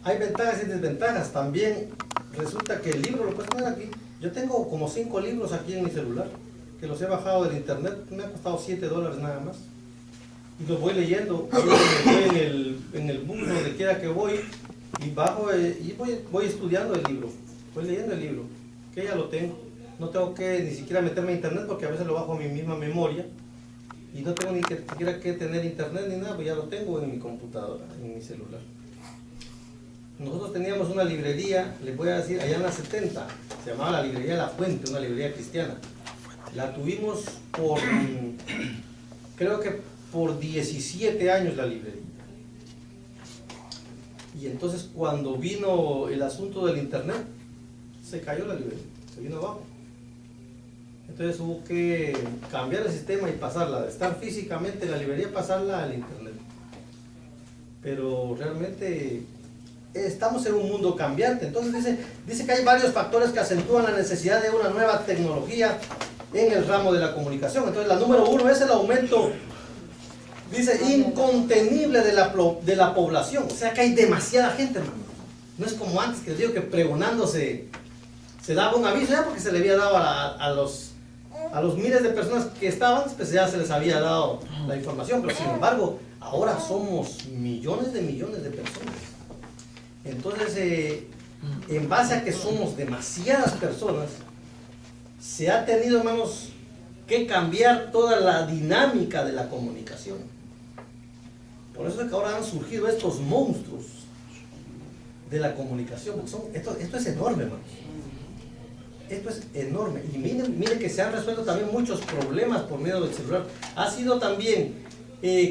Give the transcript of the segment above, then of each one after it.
hay ventajas y desventajas. También resulta que el libro lo puedes poner aquí. Yo tengo como 5 libros aquí en mi celular, que los he bajado del internet, me ha costado $7 nada más. Y los voy leyendo, voy en el bus, donde quiera que voy, y bajo y voy estudiando el libro, voy leyendo el libro, que ya lo tengo. No tengo que ni siquiera meterme a internet porque a veces lo bajo a mi misma memoria y no tengo ni siquiera que tener internet ni nada, pues ya lo tengo en mi computadora, en mi celular. Nosotros teníamos una librería, les voy a decir, allá en la 70, se llamaba la librería La Fuente, una librería cristiana. La tuvimos por, creo que por 17 años la librería. Y entonces cuando vino el asunto del internet, se cayó la librería, se vino abajo. Entonces hubo que cambiar el sistema y pasarla, de estar físicamente en la librería, pasarla al internet. Pero realmente estamos en un mundo cambiante. Entonces dice que hay varios factores que acentúan la necesidad de una nueva tecnología en el ramo de la comunicación. Entonces la número 1 es el aumento, dice, incontenible de la población. O sea que hay demasiada gente, hermano. No es como antes, que les digo que pregonándose se daba un aviso ya porque se le había dado a los miles de personas que estaban, pues ya se les había dado la información. Pero sin embargo, ahora somos millones de personas. Entonces, en base a que somos demasiadas personas, se ha tenido, hermanos, que cambiar toda la dinámica de la comunicación. Por eso es que ahora han surgido estos monstruos de la comunicación. Esto es enorme, hermanos. Esto es enorme. Y miren que se han resuelto también muchos problemas por medio del celular. Ha sido también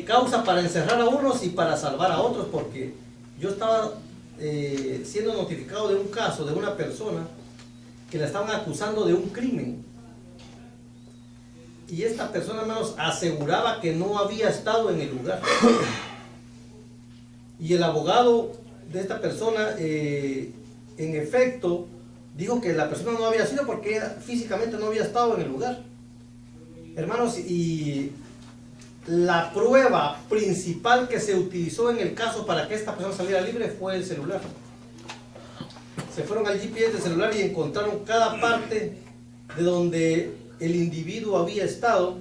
causa para encerrar a unos y para salvar a otros, porque yo estaba siendo notificado de un caso de una persona que la estaban acusando de un crimen. Y esta persona, hermanos, aseguraba que no había estado en el lugar. Y el abogado de esta persona, en efecto, dijo que la persona no había sido porque físicamente no había estado en el lugar. Hermanos, y la prueba principal que se utilizó en el caso para que esta persona saliera libre fue el celular. Se fueron al GPS del celular y encontraron cada parte de donde el individuo había estado,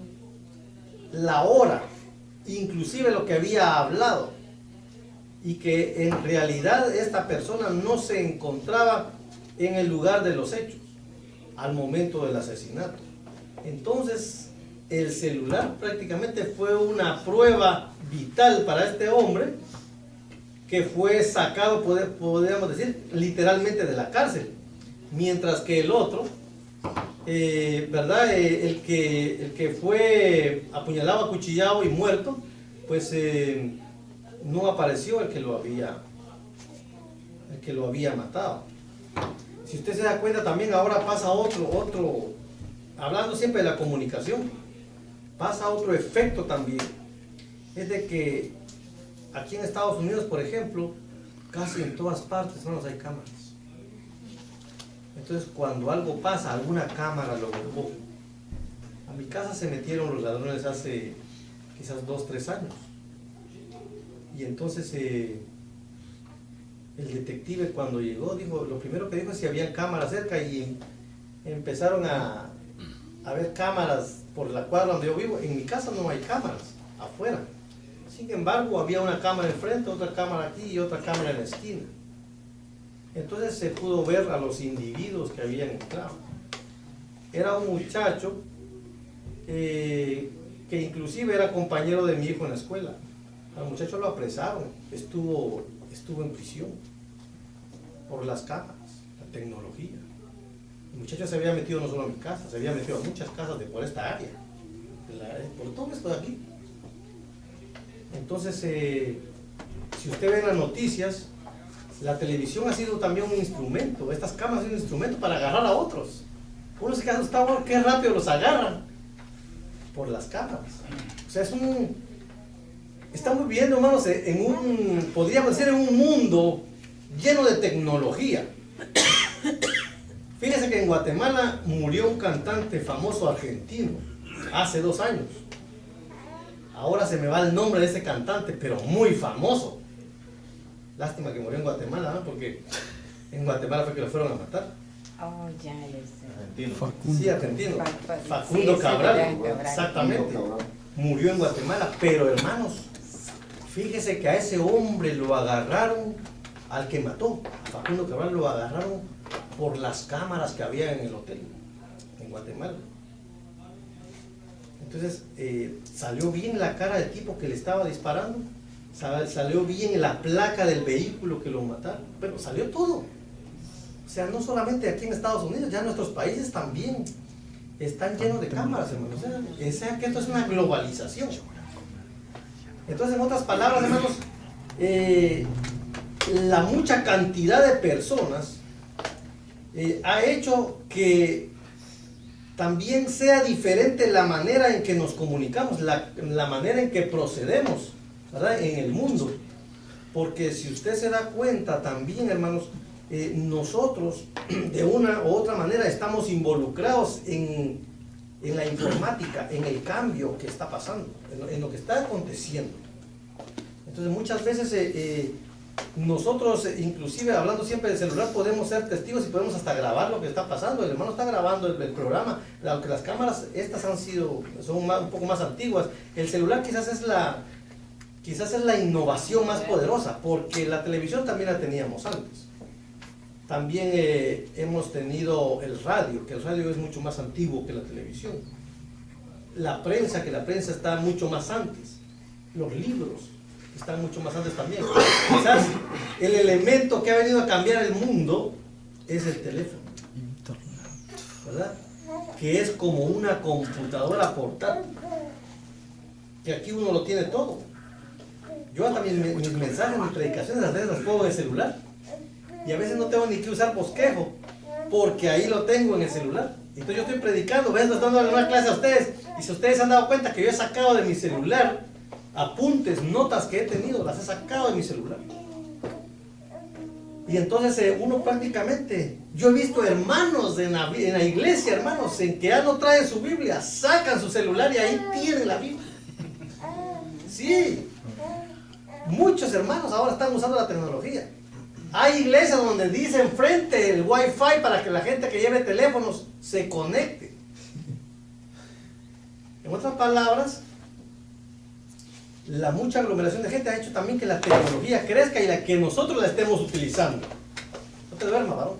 la hora, inclusive lo que había hablado, y que en realidad esta persona no se encontraba en el lugar de los hechos al momento del asesinato. Entonces el celular prácticamente fue una prueba vital para este hombre, que fue sacado, podríamos decir, literalmente de la cárcel, mientras que el otro, ¿verdad? El que fue apuñalado, acuchillado y muerto, pues no apareció el que lo había matado. Si usted se da cuenta, también ahora pasa otro, hablando siempre de la comunicación, pasa otro efecto también. Es de que aquí en Estados Unidos, por ejemplo, casi en todas partes, hermanos, hay cámaras. Entonces, cuando algo pasa, alguna cámara lo grabó. A mi casa se metieron los ladrones hace quizás 2 o 3 años. Y entonces el detective, cuando llegó, lo primero que dijo es si había cámaras cerca, y empezaron a ver cámaras por la cuadra donde yo vivo. En mi casa no hay cámaras, afuera. Sin embargo, había una cámara enfrente, otra cámara aquí y otra cámara en la esquina. Entonces se pudo ver a los individuos que habían entrado. Era un muchacho que inclusive era compañero de mi hijo en la escuela. Al muchacho lo apresaron, estuvo en prisión por las cámaras, la tecnología. El muchacho se había metido no solo a mi casa, se había metido a muchas casas por esta área, por todo esto de aquí. Entonces, si usted ve en las noticias, la televisión ha sido también un instrumento, estas cámaras han sido un instrumento para agarrar a otros. Uno se queda asustado, qué rápido los agarran por las cámaras. O sea, estamos viviendo, hermanos, podríamos decir, en un mundo lleno de tecnología. Fíjense que en Guatemala murió un cantante famoso argentino hace 2 años. Ahora se me va el nombre de ese cantante, pero muy famoso. Lástima que murió en Guatemala, ¿no? Porque en Guatemala fue que lo fueron a matar. Oh, ya sé. Argentino. Facundo. Sí, argentino. Facundo Sí, Cabral, Cabral. exactamente. Murió en Guatemala, pero hermanos, fíjese que a ese hombre lo agarraron, al que mató, a Facundo Cabral lo agarraron por las cámaras que había en el hotel, en Guatemala. Entonces, salió bien la cara del tipo que le estaba disparando, salió bien la placa del vehículo que lo mataron, pero salió todo. O sea, no solamente aquí en Estados Unidos, ya en nuestros países también están llenos de cámaras, hermanos. O sea que esto es una globalización. Entonces, en otras palabras, hermanos, la mucha cantidad de personas ha hecho que también sea diferente la manera en que nos comunicamos, la manera en que procedemos, ¿verdad?, en el mundo. Porque si usted se da cuenta también, hermanos, nosotros de una u otra manera estamos involucrados en la informática, en el cambio que está pasando, en lo que está aconteciendo. Entonces muchas veces nosotros, inclusive hablando siempre del celular, podemos ser testigos y podemos hasta grabar lo que está pasando. El hermano está grabando el programa, aunque las cámaras estas son un poco más antiguas. El celular quizás es la innovación más poderosa, porque la televisión también la teníamos antes. También hemos tenido el radio, que el radio es mucho más antiguo que la televisión. La prensa, que la prensa está mucho más antes. Los libros están mucho más antes también. Quizás el elemento que ha venido a cambiar el mundo es el teléfono, ¿verdad? Que es como una computadora portátil, que aquí uno lo tiene todo. Yo también mis mensajes, mis predicaciones, las veces las pongo en el celular. Y a veces no tengo ni que usar bosquejo, porque ahí lo tengo en el celular. Entonces yo estoy predicando, ¿ves? Estoy dando una clase a ustedes. Y si ustedes se han dado cuenta que yo he sacado de mi celular apuntes, notas que he tenido, las he sacado de mi celular. Y entonces uno prácticamente, yo he visto hermanos en la iglesia, hermanos, en que ya no traen su Biblia, sacan su celular y ahí tienen la Biblia. Sí, muchos hermanos ahora están usando la tecnología. Hay iglesias donde dice enfrente el Wi-Fi para que la gente que lleve teléfonos se conecte. En otras palabras, la mucha aglomeración de gente ha hecho también que la tecnología crezca y que nosotros la estemos utilizando. No te duermas, varón.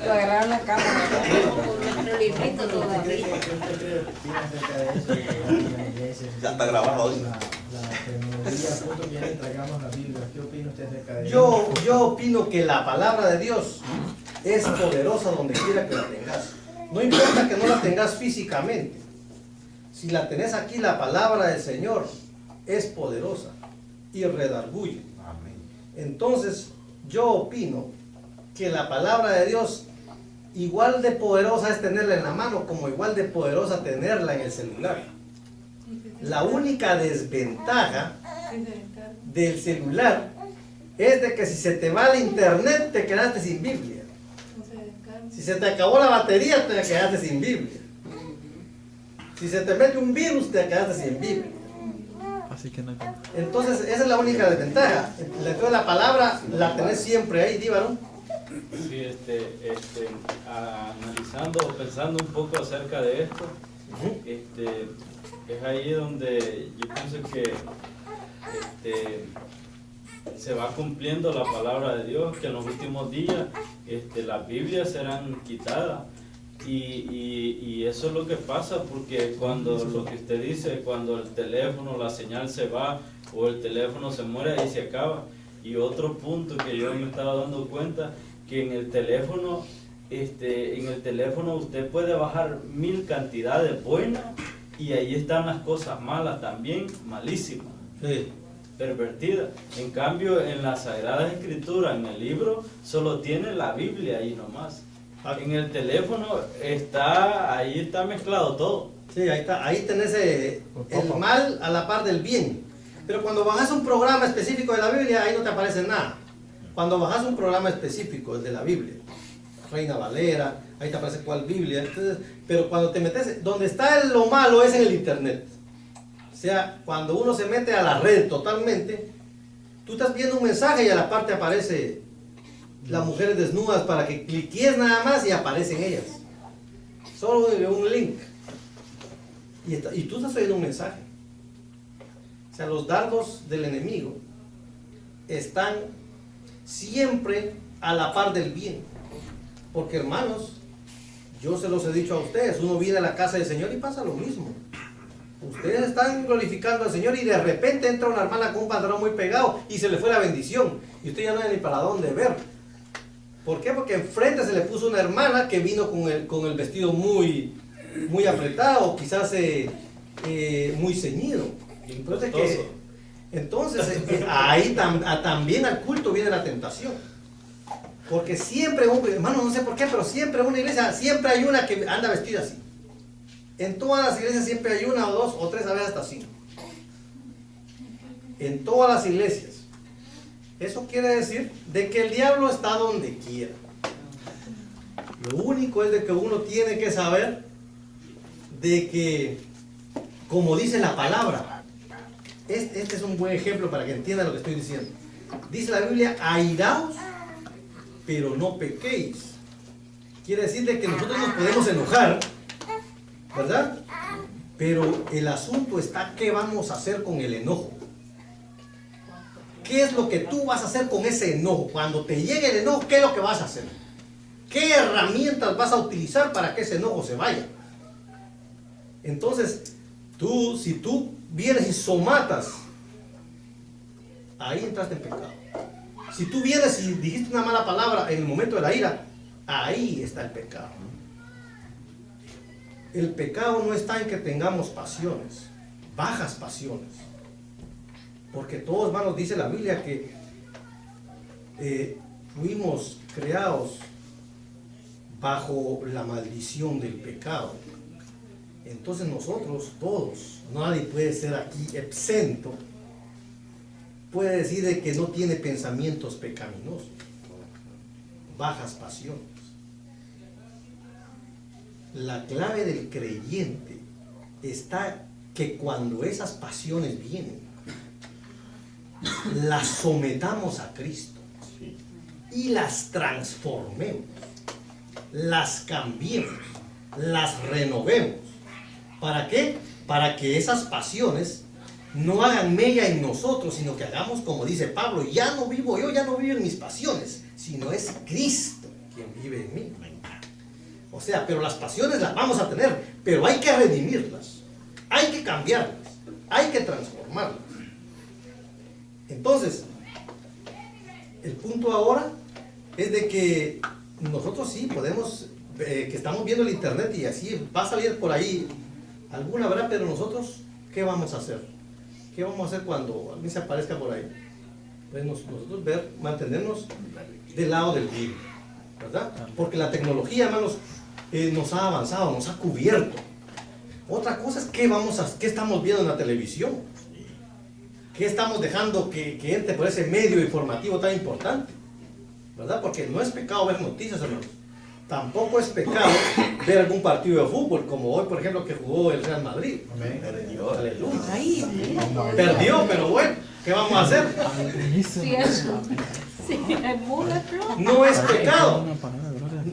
Lo agarraron la cámara. Nuestro librito todavía. Ya está grabado hoy. La tecnología, al punto que ya le entregamos la Biblia. ¿Qué opina usted acerca de eso? Yo opino que la palabra de Dios es poderosa donde quiera que la tengas. No importa que no la tengas físicamente. Si la tenés aquí, la palabra del Señor es poderosa y redarguye. Amén. Entonces, yo opino que la palabra de Dios igual de poderosa es tenerla en la mano como igual de poderosa tenerla en el celular. La única desventaja del celular es de que si se te va el internet te quedaste sin Biblia. Si se te acabó la batería te quedaste sin Biblia. Si se te mete un virus te quedaste sin Biblia. Así que no hay... Entonces esa es la única desventaja. Entonces la palabra la tenés siempre ahí, ¿sí, varón? Sí, analizando o pensando un poco acerca de esto, es ahí donde yo pienso que se va cumpliendo la palabra de Dios, que en los últimos días las Biblias serán quitadas. Y eso es lo que pasa, porque cuando lo que usted dice, cuando el teléfono, la señal se va o el teléfono se muere, ahí se acaba. Y otro punto que yo me estaba dando cuenta, que en el teléfono usted puede bajar 1000 cantidades buenas y ahí están las cosas malas también, malísimas, Sí. pervertidas. En cambio, en las Sagradas Escrituras, en el libro, solo tiene la Biblia ahí nomás. En el teléfono ahí está mezclado todo. Sí, ahí está, ahí tenés el mal a la par del bien. Pero cuando bajas un programa específico de la Biblia, ahí no te aparece nada. Cuando bajas un programa específico de la Biblia, Reina Valera, ahí te aparece cuál Biblia. Entonces, pero cuando te metes, donde está lo malo es en el internet. sea, cuando uno se mete a la red totalmente, tú estás viendo un mensaje y a la parte aparece las mujeres desnudas para que cliques nada más y aparecen ellas. Solo un link. Y tú estás oyendo un mensaje. O sea, los dardos del enemigo están siempre a la par del bien. Porque, hermanos, yo se los he dicho a ustedes, uno viene a la casa del Señor y pasa lo mismo. Ustedes están glorificando al Señor y de repente entra una hermana con un pantalón muy pegado y se le fue la bendición. Y usted ya no hay ni para dónde ver. ¿Por qué? Porque enfrente se le puso una hermana que vino con el vestido muy apretado, quizás muy ceñido. Entonces ahí también al culto viene la tentación. Porque siempre, hermano, no sé por qué, pero siempre en una iglesia, siempre hay una que anda vestida así. En todas las iglesias siempre hay una o dos o tres, a veces hasta cinco. En todas las iglesias. Eso quiere decir de que el diablo está donde quiera. Lo único es de que uno tiene que saber de que, como dice la palabra, este es un buen ejemplo para que entiendan lo que estoy diciendo. Dice la Biblia, airaos, pero no pequéis. Quiere decir de que nosotros nos podemos enojar, ¿verdad? Pero el asunto está, ¿qué vamos a hacer con el enojo? ¿Qué es lo que tú vas a hacer con ese enojo? Cuando te llegue el enojo, ¿qué es lo que vas a hacer? ¿Qué herramientas vas a utilizar para que ese enojo se vaya? Entonces, si tú vienes y somatas, ahí entraste en pecado. Si tú vienes y dijiste una mala palabra en el momento de la ira, ahí está el pecado. El pecado no está en que tengamos pasiones, bajas pasiones. Porque todos, hermanos, dice la Biblia que fuimos creados bajo la maldición del pecado. Entonces nosotros todos, nadie puede ser aquí exento, puede decir de que no tiene pensamientos pecaminosos, bajas pasiones. La clave del creyente está que cuando esas pasiones vienen, las sometamos a Cristo y las transformemos, las cambiemos, las renovemos. ¿Para qué? Para que esas pasiones no hagan mella en nosotros, sino que hagamos como dice Pablo, ya no vivo yo, ya no vivo en mis pasiones, sino es Cristo quien vive en mí. O sea, pero las pasiones las vamos a tener, pero hay que redimirlas, hay que cambiarlas, hay que transformarlas. Entonces, el punto ahora es de que nosotros sí podemos, que estamos viendo el internet y así va a salir por ahí alguna, ¿verdad? Pero nosotros, ¿qué vamos a hacer? ¿Qué vamos a hacer cuando alguien se aparezca por ahí? Pues nosotros mantenernos del lado del bien, ¿verdad? Porque la tecnología, hermanos, nos ha avanzado, nos ha cubierto. Otra cosa es qué estamos viendo en la televisión. ¿Qué estamos dejando que entre por ese medio informativo tan importante? ¿Verdad? Porque no es pecado ver noticias, hermanos. Tampoco es pecado ver algún partido de fútbol, como hoy, por ejemplo, que jugó el Real Madrid. Perdió, aleluya. Perdió, pero bueno, ¿qué vamos a hacer? No es pecado.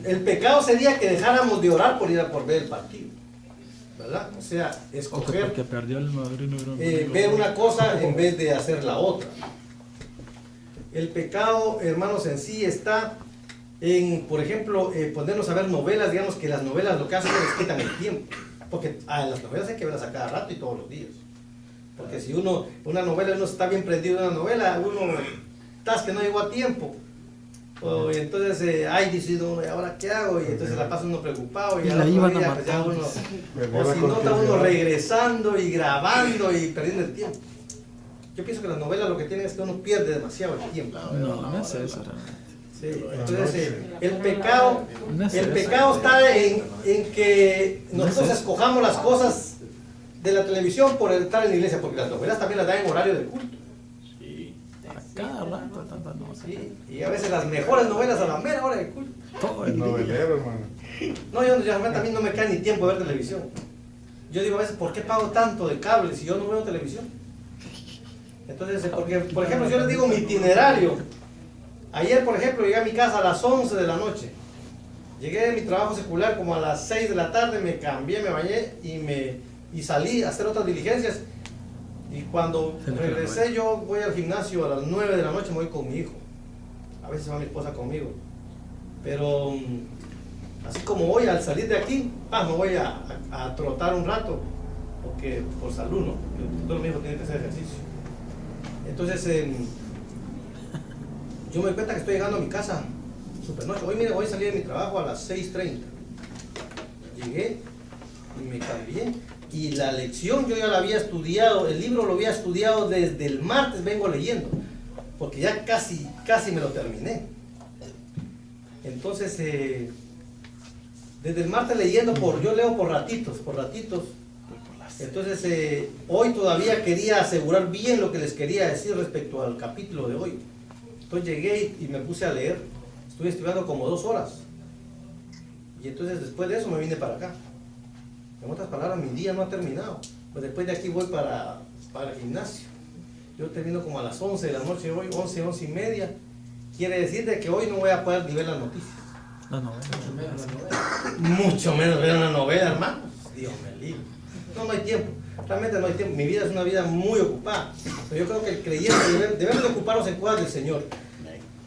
El pecado sería que dejáramos de orar por ver el partido, ¿verdad? O sea, escoger ver una cosa en vez de hacer la otra. El pecado, hermanos, en sí está en, por ejemplo, ponernos a ver novelas. Digamos que las novelas lo que hacen es que les quitan el tiempo, porque a las novelas hay que verlas a cada rato y todos los días. Porque si una novela, uno está bien prendido en una novela, uno que no llegó a tiempo, y entonces dice uno, ¿ahora qué hago? Y entonces la pasa uno preocupado y la iban a día, matar. pues o si no, está uno regresando y grabando y perdiendo el tiempo. Yo pienso que las novelas lo que tienen es que uno pierde demasiado el tiempo. No es eso. Sí, entonces el pecado está en que nosotros escojamos las cosas de la televisión por estar en la iglesia, porque las novelas también las dan en horario de culto. Cada rato tantas novelas. Sí, y a veces las mejores novelas a la mera hora de culto. Todo el Novelero, hermano. No, yo también no me queda ni tiempo de ver televisión. yo digo a veces, ¿por qué pago tanto de cable si yo no veo televisión? Entonces, porque, por ejemplo, yo les digo mi itinerario. Ayer, por ejemplo, llegué a mi casa a las 11 de la noche. Llegué de mi trabajo secular como a las 6 de la tarde, me cambié, me bañé y salí a hacer otras diligencias. Y cuando regresé, yo voy al gimnasio a las 9 de la noche, me voy con mi hijo. A veces va mi esposa conmigo. Pero así como voy al salir de aquí, me voy a trotar un rato, porque por salud, ¿no? Todo mi hijo tiene que hacer ejercicio. Entonces, yo me doy cuenta que estoy llegando a mi casa super noche. Hoy, mire, voy a salir de mi trabajo a las 6:30. Llegué y me cambié. Y la lección yo ya la había estudiado, el libro lo había estudiado desde el martes, vengo leyendo, porque ya casi me lo terminé. Entonces, desde el martes leyendo, yo leo por ratitos. Entonces, hoy todavía quería asegurar bien lo que les quería decir respecto al capítulo de hoy. Entonces llegué y me puse a leer. Estuve estudiando como 2 horas. Y entonces después de eso me vine para acá. En otras palabras, mi día no ha terminado. Pues después de aquí voy para el gimnasio. Yo termino como a las 11 de la noche hoy, 11 y media. Quiere decir de que hoy no voy a poder ni ver las noticias. Mucho menos ver una novela, hermano. Dios me libre. No hay tiempo. Realmente no hay tiempo. Mi vida es una vida muy ocupada. Pero yo creo que el creyente debemos de ocuparnos en cosas del Señor.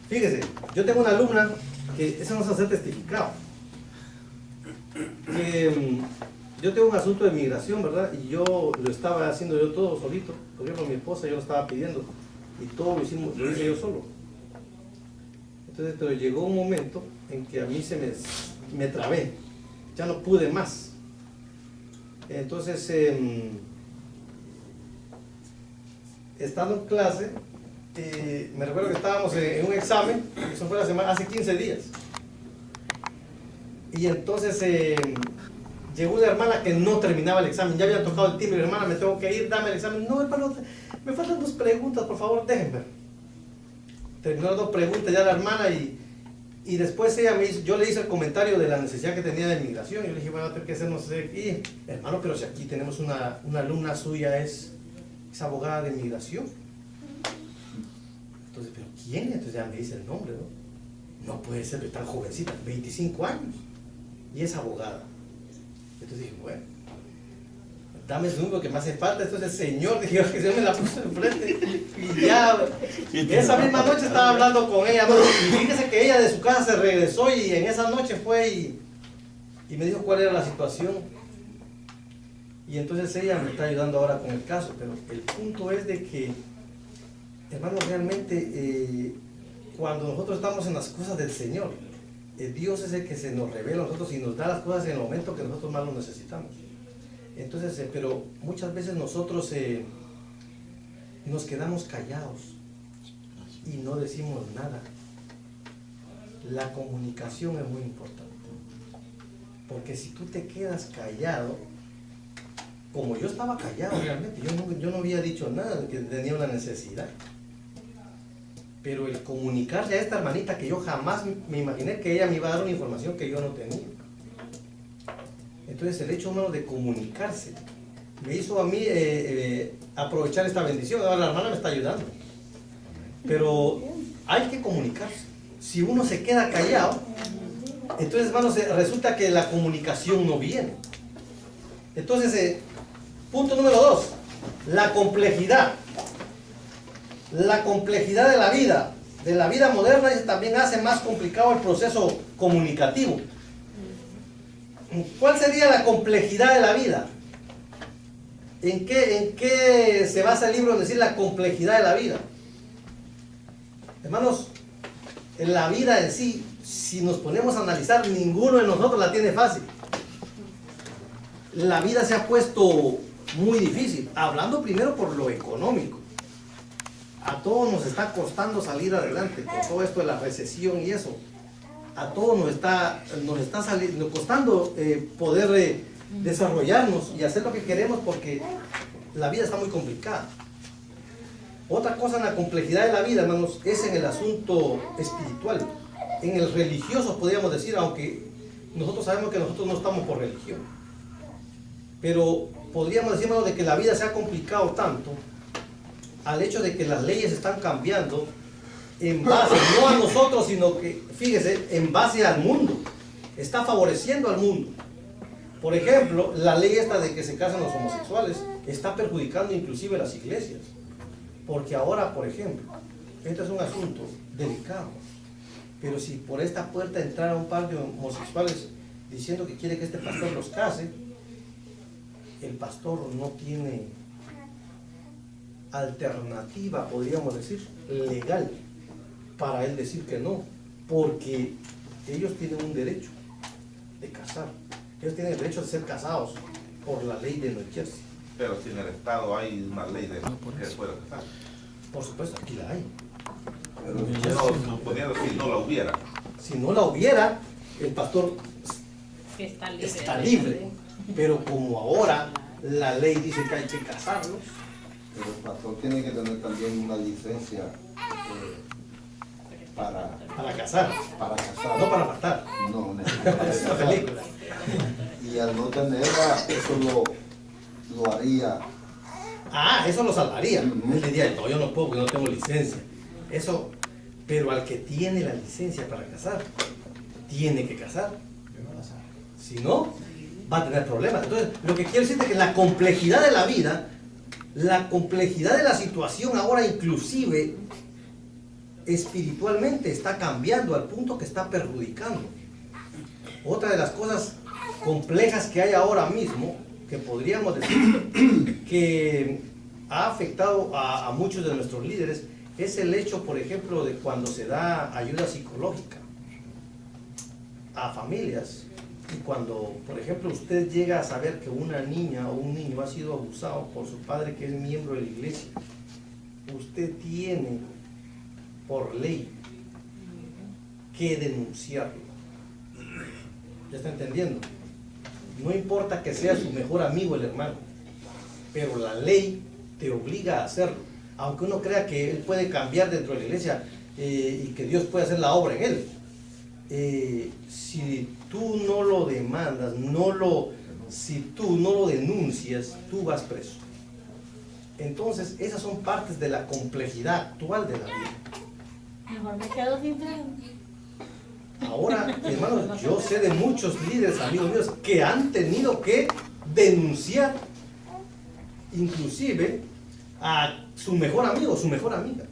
Fíjese, yo tengo una alumna que eso no se hace testificado. Yo tengo un asunto de migración, ¿verdad? Y yo lo estaba haciendo yo todo solito. Por ejemplo, mi esposa yo lo estaba pidiendo. Y todo lo hice yo solo. Entonces, pero llegó un momento en que a mí me trabé. Ya no pude más. Entonces, estando en clase, me recuerdo que estábamos en un examen, eso fue hace 15 días. Y entonces llegó una hermana que no terminaba el examen, ya había tocado el timbre, hermana, me tengo que ir, dame el examen. No, hermano, me faltan 2 preguntas, por favor, déjenme. Terminó las 2 preguntas ya la hermana y después ella yo le hice el comentario de la necesidad que tenía de migración. Yo le dije, bueno, a tener que hacer no sé qué. Hermano, pero si aquí tenemos una alumna suya, es abogada de migración. Entonces, ¿pero quién? Entonces ya me dice el nombre, ¿no? No puede ser, tan jovencita, 25 años. Y es abogada. Entonces dije, bueno, dame su número que me hace falta. Entonces, Señor, dije, que Dios me la puso enfrente. Y ya, esa misma noche estaba hablando con ella, ¿no? Y fíjese que ella de su casa se regresó y en esa noche fue y me dijo cuál era la situación. Y entonces ella me está ayudando ahora con el caso. Pero el punto es de que, hermanos, realmente cuando nosotros estamos en las cosas del Señor, Dios es el que se nos revela a nosotros y nos da las cosas en el momento que nosotros más lo necesitamos. Entonces, pero muchas veces nosotros nos quedamos callados y no decimos nada. La comunicación es muy importante, porque si tú te quedas callado, como yo estaba callado realmente, yo no había dicho nada, que tenía una necesidad. Pero el comunicarle a esta hermanita que yo jamás me imaginé que ella me iba a dar una información que yo no tenía. Entonces el hecho humano de comunicarse me hizo a mí aprovechar esta bendición. Ahora la hermana me está ayudando. Pero hay que comunicarse. Si uno se queda callado, entonces, hermanos, resulta que la comunicación no viene. Entonces, punto número 2, la complejidad. La complejidad de la vida moderna también hace más complicado el proceso comunicativo. ¿Cuál sería la complejidad de la vida? ¿En qué se basa el libro en decir la complejidad de la vida? Hermanos, en la vida en sí, si nos ponemos a analizar, ninguno de nosotros la tiene fácil. La vida se ha puesto muy difícil, hablando primero por lo económico. A todos nos está costando salir adelante con todo esto de la recesión y eso. A todos nos está costando poder desarrollarnos y hacer lo que queremos porque la vida está muy complicada. Otra cosa en la complejidad de la vida, hermanos, es en el asunto espiritual. En el religioso, podríamos decir, aunque nosotros sabemos que nosotros no estamos por religión. Pero podríamos decir, hermano, de que la vida se ha complicado tanto al hecho de que las leyes están cambiando en base, no a nosotros, sino que, fíjese, en base al mundo. Está favoreciendo al mundo. Por ejemplo, la ley esta de que se casan los homosexuales está perjudicando inclusive las iglesias. Porque ahora, por ejemplo, este es un asunto delicado. Pero si por esta puerta entrara un par de homosexuales diciendo que quiere que este pastor los case, el pastor no tiene alternativa, podríamos decir, legal, para él decir que no, porque ellos tienen un derecho de casar, ellos tienen el derecho de ser casados por la ley de Nueva Jersey. Pero si en el Estado hay una ley de que pueda casar. Por supuesto, aquí la hay. No, suponiendo que no la hubiera. Si no la hubiera, el pastor está libre. Pero como ahora la ley dice que hay que casarlos, Pero el pastor tiene que tener también una licencia para casar, casar. no para matar. No, para Es una casar. película. Y al no tenerla, eso lo haría. Ah, eso lo salvaría. Ujú. Él diría, no, yo no puedo porque no tengo licencia. Eso, pero al que tiene la licencia para casar, tiene que casar. Si no, va a tener problemas. Entonces, lo que quiero decir es que la complejidad de la vida, la complejidad de la situación ahora inclusive espiritualmente está cambiando al punto que está perjudicando. Otra de las cosas complejas que hay ahora mismo, que podríamos decir que ha afectado a muchos de nuestros líderes, es el hecho, por ejemplo, de cuando se da ayuda psicológica a familias. Y cuando, por ejemplo, usted llega a saber que una niña o un niño ha sido abusado por su padre que es miembro de la iglesia, usted tiene por ley que denunciarlo. ¿Ya está entendiendo? No importa que sea su mejor amigo el hermano, pero la ley te obliga a hacerlo. Aunque uno crea que él puede cambiar dentro de la iglesia y que Dios puede hacer la obra en él. Si tú no lo demandas, si tú no lo denuncias, tú vas preso. Entonces, esas son partes de la complejidad actual de la vida. Mejor me quedo sin freno. Ahora, hermanos, yo sé de muchos líderes, amigos míos, que han tenido que denunciar inclusive a su mejor amigo, su mejor amiga.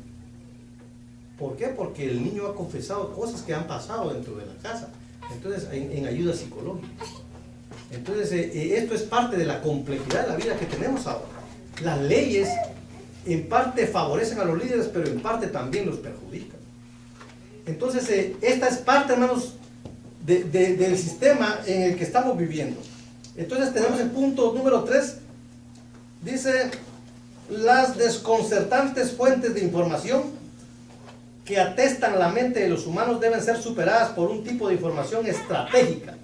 ¿Por qué? Porque el niño ha confesado cosas que han pasado dentro de la casa. Entonces, en ayuda psicológica. Entonces, esto es parte de la complejidad de la vida que tenemos ahora. Las leyes en parte favorecen a los líderes, pero en parte también los perjudican. Entonces, esta es parte, hermanos, del sistema en el que estamos viviendo. Entonces, tenemos el punto número 3. Dice, las desconcertantes fuentes de información que atestan la mente de los humanos deben ser superadas por un tipo de información estratégica.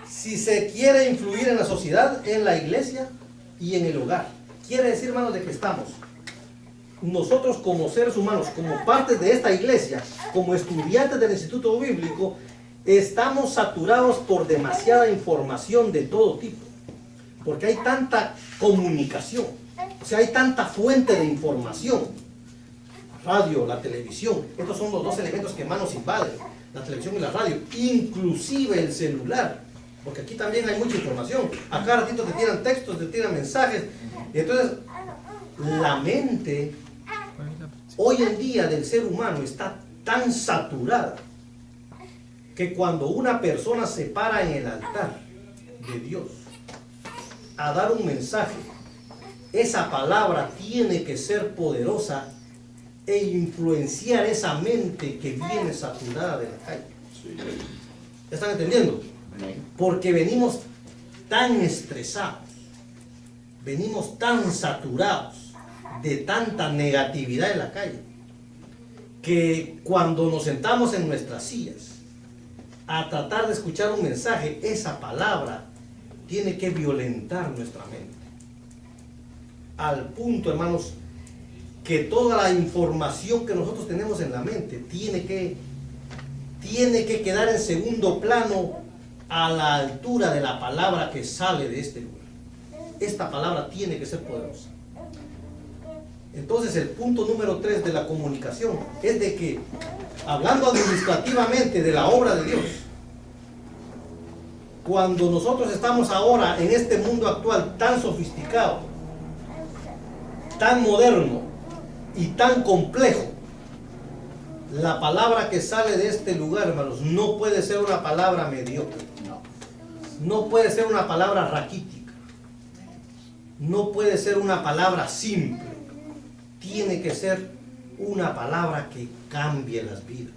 Si se quiere influir en la sociedad, en la iglesia y en el hogar. Quiere decir, hermanos, de que estamos nosotros como seres humanos, como parte de esta iglesia, como estudiantes del Instituto Bíblico, estamos saturados por demasiada información de todo tipo. Porque hay tanta comunicación, o sea, hay tanta fuente de información. Radio, la televisión, estos son los dos elementos que más nos invaden, la televisión y la radio, inclusive el celular, porque aquí también hay mucha información. A cada ratito te tiran textos, te tiran mensajes. Y entonces, la mente hoy en día del ser humano está tan saturada que cuando una persona se para en el altar de Dios a dar un mensaje, esa palabra tiene que ser poderosa e influenciar esa mente que viene saturada de la calle. ¿Ya están entendiendo? Porque venimos tan estresados, venimos tan saturados de tanta negatividad en la calle, que cuando nos sentamos en nuestras sillas a tratar de escuchar un mensaje, esa palabra tiene que violentar nuestra mente. Al punto, hermanos, que toda la información que nosotros tenemos en la mente tiene que quedar en segundo plano a la altura de la palabra que sale de este lugar. Esta palabra tiene que ser poderosa. Entonces el punto número 3 de la comunicación es de que, hablando administrativamente de la obra de Dios, cuando nosotros estamos ahora en este mundo actual tan sofisticado, tan moderno y tan complejo, la palabra que sale de este lugar, hermanos, no puede ser una palabra mediocre. No puede ser una palabra raquítica. No puede ser una palabra simple. Tiene que ser una palabra que cambie las vidas,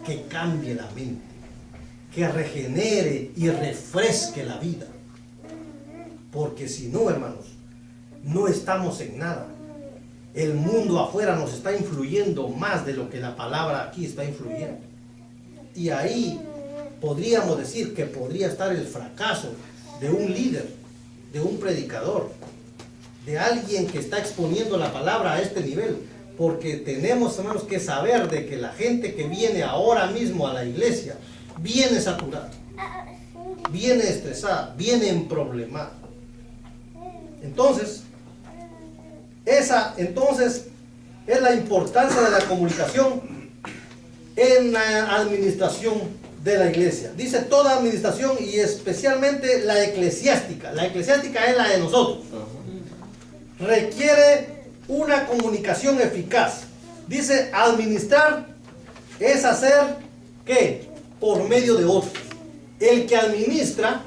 que cambie la mente, que regenere y refresque la vida. Porque si no, hermanos, no estamos en nada. El mundo afuera nos está influyendo más de lo que la palabra aquí está influyendo. Y ahí podríamos decir que podría estar el fracaso de un líder, de un predicador, de alguien que está exponiendo la palabra a este nivel. Porque tenemos, hermanos, que saber de que la gente que viene ahora mismo a la iglesia viene saturada, viene estresada, viene en problemas. Entonces, esa es la importancia de la comunicación en la administración de la iglesia. Dice toda administración y especialmente la eclesiástica. La eclesiástica es la de nosotros. Requiere una comunicación eficaz. Dice administrar es hacer ¿qué? Por medio de otros. El que administra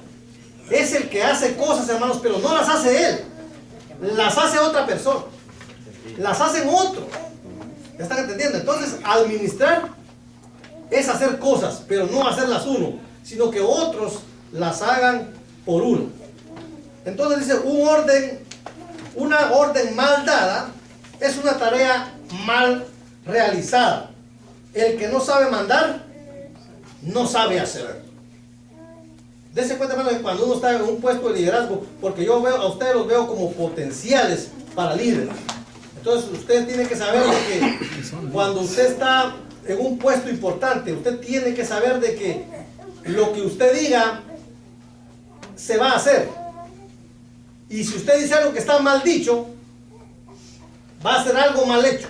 es el que hace cosas, hermanos, pero no las hace él. Las hace otra persona. Las hacen otros. ¿Ya están entendiendo? Entonces, administrar es hacer cosas, pero no hacerlas uno, sino que otros las hagan por uno. Entonces dice, una orden mal dada es una tarea mal realizada. El que no sabe mandar, no sabe hacer. Dense cuenta, hermano, que cuando uno está en un puesto de liderazgo, porque yo veo a ustedes, los veo como potenciales para líderes. Entonces usted tiene que saber de que cuando usted está en un puesto importante, usted tiene que saber de que lo que usted diga se va a hacer. Y si usted dice algo que está mal dicho, va a ser algo mal hecho.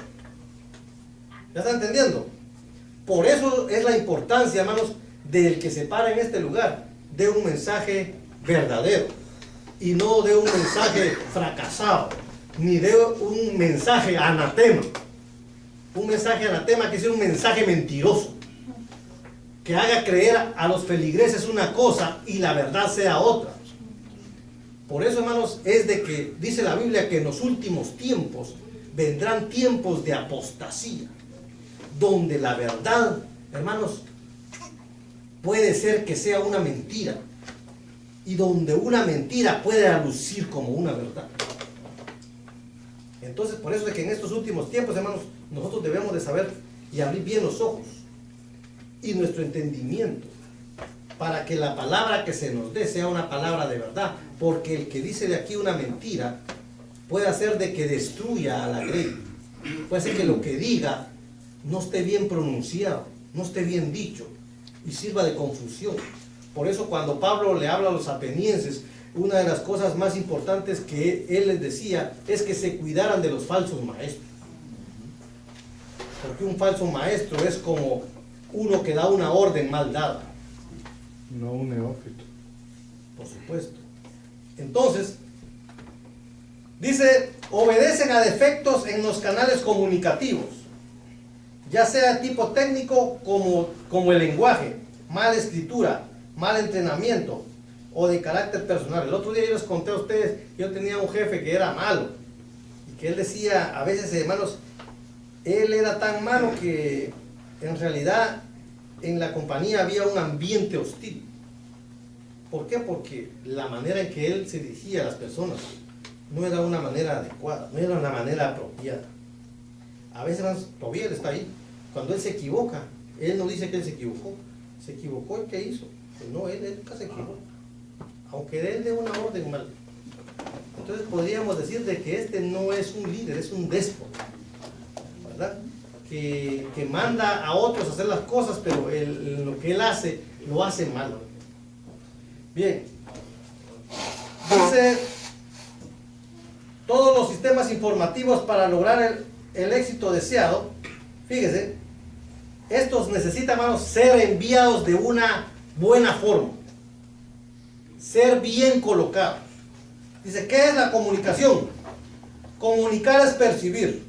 ¿Ya está entendiendo? Por eso es la importancia, hermanos, del que se para en este lugar, de un mensaje verdadero y no de un mensaje fracasado, ni de un mensaje anatema. Un mensaje anatema quiere decir un mensaje mentiroso, que haga creer a los feligreses una cosa y la verdad sea otra. Por eso, hermanos, es de que dice la Biblia que en los últimos tiempos vendrán tiempos de apostasía, donde la verdad, hermanos, puede ser que sea una mentira, y donde una mentira puede lucir como una verdad. Entonces, por eso es que en estos últimos tiempos, hermanos, nosotros debemos de saber y abrir bien los ojos y nuestro entendimiento para que la palabra que se nos dé sea una palabra de verdad, porque el que dice de aquí una mentira puede hacer de que destruya a la grey. Puede ser que lo que diga no esté bien pronunciado, no esté bien dicho y sirva de confusión. Por eso cuando Pablo le habla a los atenienses, una de las cosas más importantes que él les decía es que se cuidaran de los falsos maestros. Porque un falso maestro es como uno que da una orden mal dada. No un neófito. Por supuesto. Entonces, dice, obedecen a defectos en los canales comunicativos, ya sea tipo técnico como el lenguaje, mala escritura, mal entrenamiento o de carácter personal. El otro día yo les conté a ustedes, yo tenía un jefe que era malo y que él decía, a veces, hermanos, él era tan malo que en realidad en la compañía había un ambiente hostil. ¿Por qué? Porque la manera en que él se dirigía a las personas no era una manera adecuada, no era una manera apropiada. A veces, todavía él está ahí. Cuando él se equivoca, él no dice que él se equivocó el que hizo. Pues no, él nunca se equivoca, aunque él dé una orden mal. Entonces podríamos decir de que este no es un líder, es un déspota, ¿verdad? Que manda a otros a hacer las cosas, pero lo que él hace, lo hace mal. Bien. Dice, todos los sistemas informativos para lograr el éxito deseado, fíjese, estos necesitan, hermanos, ser enviados de una buena forma, ser bien colocados. Dice, ¿qué es la comunicación? Comunicar es percibir.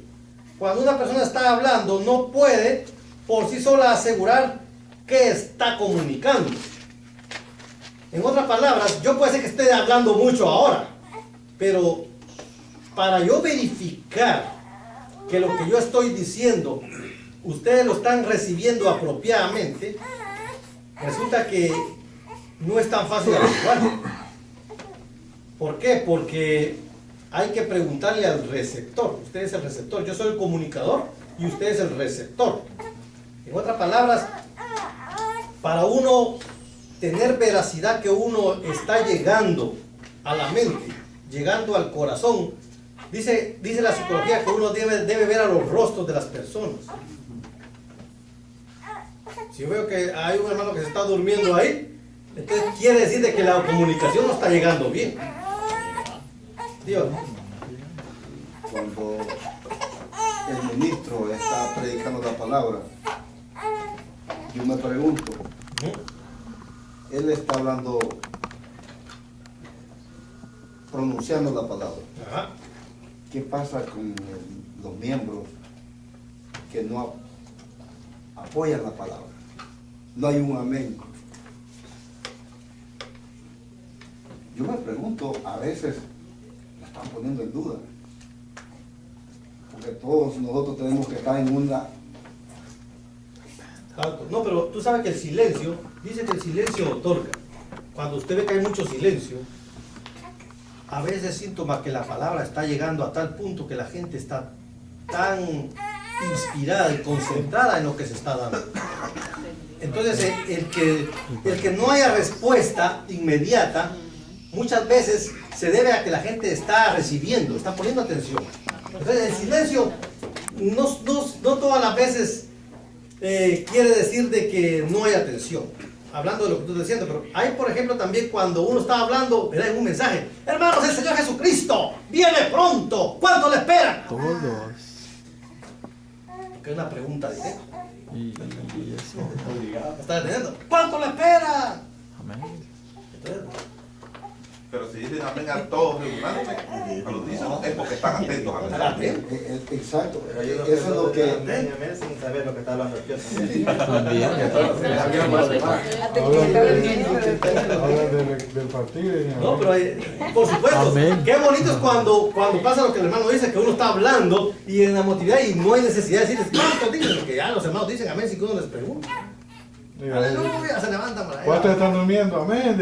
Cuando una persona está hablando, no puede por sí sola asegurar que está comunicando. En otras palabras, yo puede ser que esté hablando mucho ahora, pero para yo verificar que lo que yo estoy diciendo, ustedes lo están recibiendo apropiadamente, resulta que no es tan fácil averiguarlo. ¿Por qué? Porque hay que preguntarle al receptor. Usted es el receptor, yo soy el comunicador y usted es el receptor. En otras palabras, para uno tener veracidad que uno está llegando a la mente, llegando al corazón, dice la psicología que uno debe ver a los rostros de las personas. Si yo veo que hay un hermano que se está durmiendo ahí, entonces quiere decir de que la comunicación no está llegando bien. Dios. Cuando el ministro está predicando la palabra, yo me pregunto, él está hablando, pronunciando la palabra. Ajá. ¿Qué pasa con los miembros que no apoyan la palabra? No hay un amén. Yo me pregunto, a veces me están poniendo en duda, porque todos nosotros tenemos que estar en una... No, pero tú sabes que el silencio, dice que el silencio otorga. Cuando usted ve que hay mucho silencio, a veces es síntoma que la palabra está llegando a tal punto que la gente está tan inspirada y concentrada en lo que se está dando. Entonces, el que no haya respuesta inmediata, muchas veces se debe a que la gente está recibiendo, está poniendo atención. Entonces, el silencio no todas las veces quiere decir de que no hay atención. Hablando de lo que tú estás diciendo, pero hay, por ejemplo, también cuando uno está hablando, ¿verdad?, en un mensaje: hermanos, el Señor Jesucristo viene pronto, ¿cuánto le esperan? Todos. Que es una pregunta directa. Y eso. ¿Me está entendiendo? ¿Cuánto le esperan? Amén. Entonces, Pero si dicen amén a todos regularmente, a los dicen es porque están atentos a la atento. Exacto, Pero yo eso es lo que... amén sin saber lo que está hablando el Dios también. También. Hablan del partido. No, pero por supuesto, Amén. qué bonito es cuando pasa lo que el hermano dice, que uno está hablando y en la motividad y no hay necesidad de decirles cuánto dicen, porque ya los hermanos dicen amén sin que uno les pregunte. Aleluya, se levantan para allá. ¿Cuántos están durmiendo? Amén.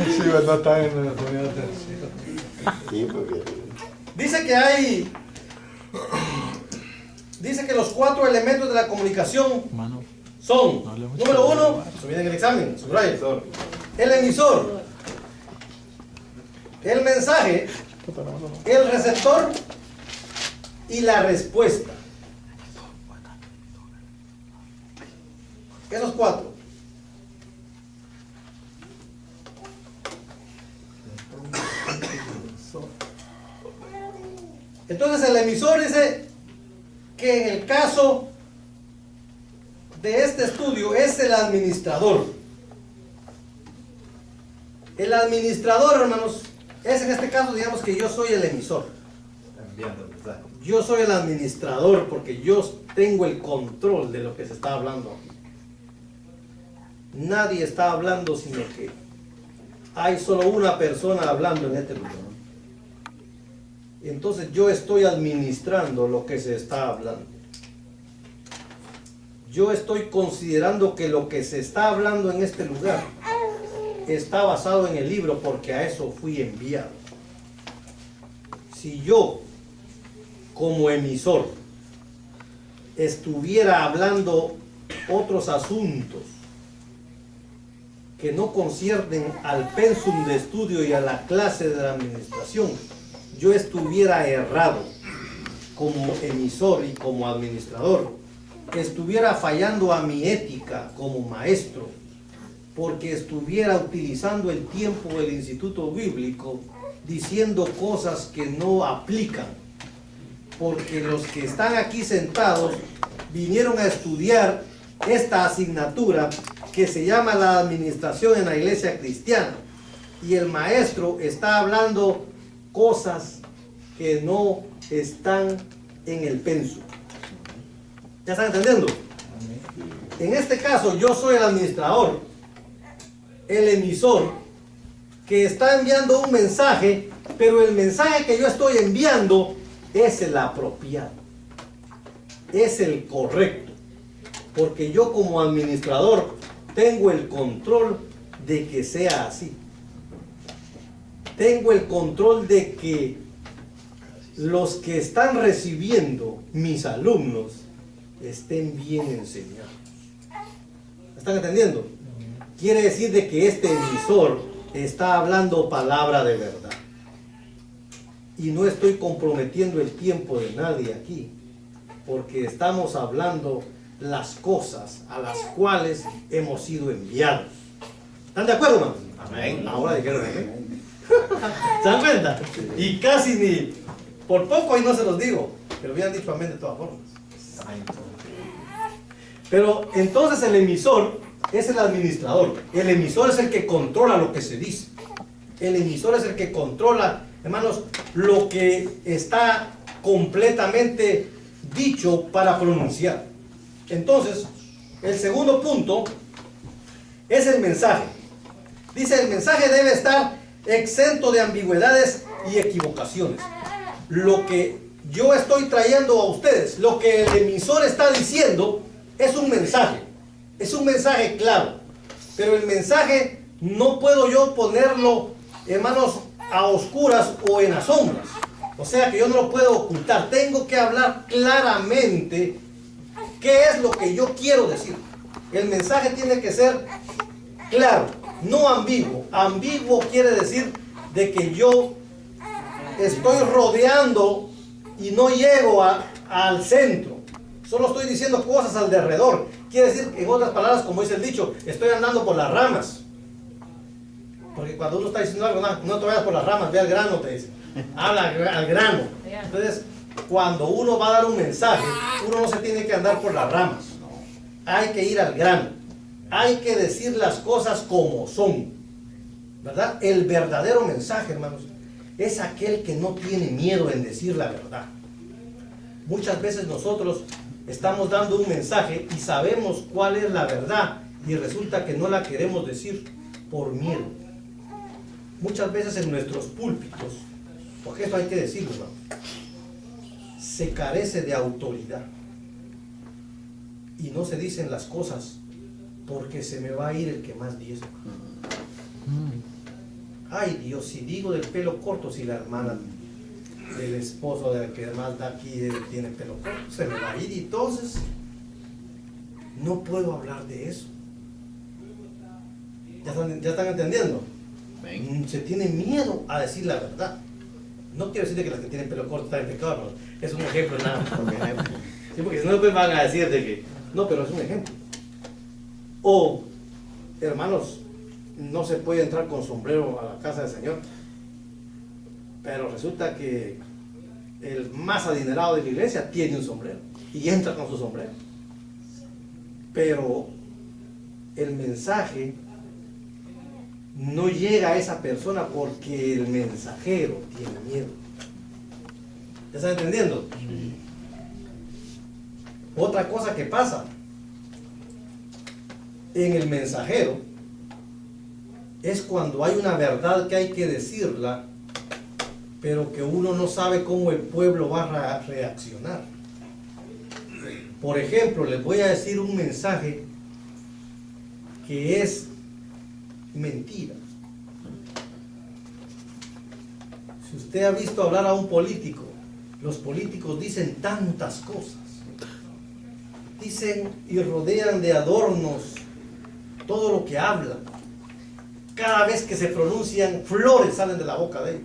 Sí, no están en la comunidad. Sí, porque... Dice que los 4 elementos de la comunicación Hermano, son, no hablemos número de 1, eso viene en el examen, subraya, el emisor, el mensaje, el receptor y la respuesta. Esos 4. Entonces el emisor dice que en el caso de este estudio es el administrador. El administrador, hermanos, es en este caso, digamos que yo soy el emisor. Yo soy el administrador porque yo tengo el control de lo que se está hablando aquí. Nadie está hablando sino que hay solo una persona hablando en este lugar. Entonces yo estoy administrando lo que se está hablando. Yo estoy considerando que lo que se está hablando en este lugar está basado en el libro porque a eso fui enviado. Si yo, como emisor, estuviera hablando otros asuntos que no conciernen al pensum de estudio y a la clase de la administración, yo estuviera errado como emisor y como administrador, estuviera fallando a mi ética como maestro, porque estuviera utilizando el tiempo del instituto bíblico diciendo cosas que no aplican, porque los que están aquí sentados vinieron a estudiar esta asignatura que se llama la administración en la iglesia cristiana, y el maestro está hablando cosas que no están en el penso. ¿Ya están entendiendo? En este caso yo soy el administrador, el emisor, que está enviando un mensaje, pero el mensaje que yo estoy enviando es el apropiado, es el correcto, porque yo como administrador tengo el control de que sea así. Tengo el control de que los que están recibiendo, mis alumnos, estén bien enseñados. ¿Están entendiendo? Quiere decir de que este emisor está hablando palabra de verdad. Y no estoy comprometiendo el tiempo de nadie aquí, porque estamos hablando las cosas a las cuales hemos sido enviados. ¿Están de acuerdo, hermanos? Amén. Ahora dijeron amén. ¿Se dan cuenta? Y casi ni, por poco y no se los digo, pero hubieran dicho amén de todas formas. Pero entonces el emisor es el administrador. El emisor es el que controla lo que se dice. El emisor es el que controla, hermanos, lo que está completamente dicho para pronunciar. Entonces, el segundo punto es el mensaje. Dice, el mensaje debe estar exento de ambigüedades y equivocaciones. Lo que yo estoy trayendo a ustedes, lo que el emisor está diciendo, es un mensaje claro, pero el mensaje no puedo yo ponerlo, hermanos, a oscuras o en las sombras. O sea que yo no lo puedo ocultar, tengo que hablar claramente qué es lo que yo quiero decir. El mensaje tiene que ser claro, no ambiguo. Ambiguo quiere decir de que yo estoy rodeando y no llego al centro. Solo estoy diciendo cosas al derredor. Quiere decir, en otras palabras, como dice el dicho, estoy andando por las ramas. Porque cuando uno está diciendo algo, no te vayas por las ramas, ve al grano, te dice. Habla al grano. Entonces, cuando uno va a dar un mensaje, uno no se tiene que andar por las ramas. Hay que ir al grano. Hay que decir las cosas como son. ¿Verdad? El verdadero mensaje, hermanos, es aquel que no tiene miedo en decir la verdad. Muchas veces nosotros estamos dando un mensaje y sabemos cuál es la verdad y resulta que no la queremos decir por miedo. Muchas veces en nuestros púlpitos, porque esto hay que decirlo, hermano, se carece de autoridad y no se dicen las cosas porque se me va a ir el que más diezma. Ay Dios, si digo del pelo corto, si la hermana del esposo del que más da aquí tiene pelo corto, se me va a ir, y entonces no puedo hablar de eso. ¿Ya están entendiendo? Se tiene miedo a decir la verdad. No quiero decir que las que tienen pelo corto están en pecado, no. Es un ejemplo nada más. Sí, porque si no después van a decir de que no, pero es un ejemplo. O, hermanos, no se puede entrar con sombrero a la casa del Señor, pero resulta que el más adinerado de la iglesia tiene un sombrero y entra con su sombrero, pero el mensaje no llega a esa persona porque el mensajero tiene miedo. ¿Ya están entendiendo? Sí. Otra cosa que pasa en el mensajero es cuando hay una verdad que hay que decirla, pero que uno no sabe cómo el pueblo va a reaccionar. Por ejemplo, les voy a decir un mensaje que es mentira. Si usted ha visto hablar a un político, los políticos dicen tantas cosas. Dicen y rodean de adornos todo lo que hablan. Cada vez que se pronuncian, flores salen de la boca de ellos,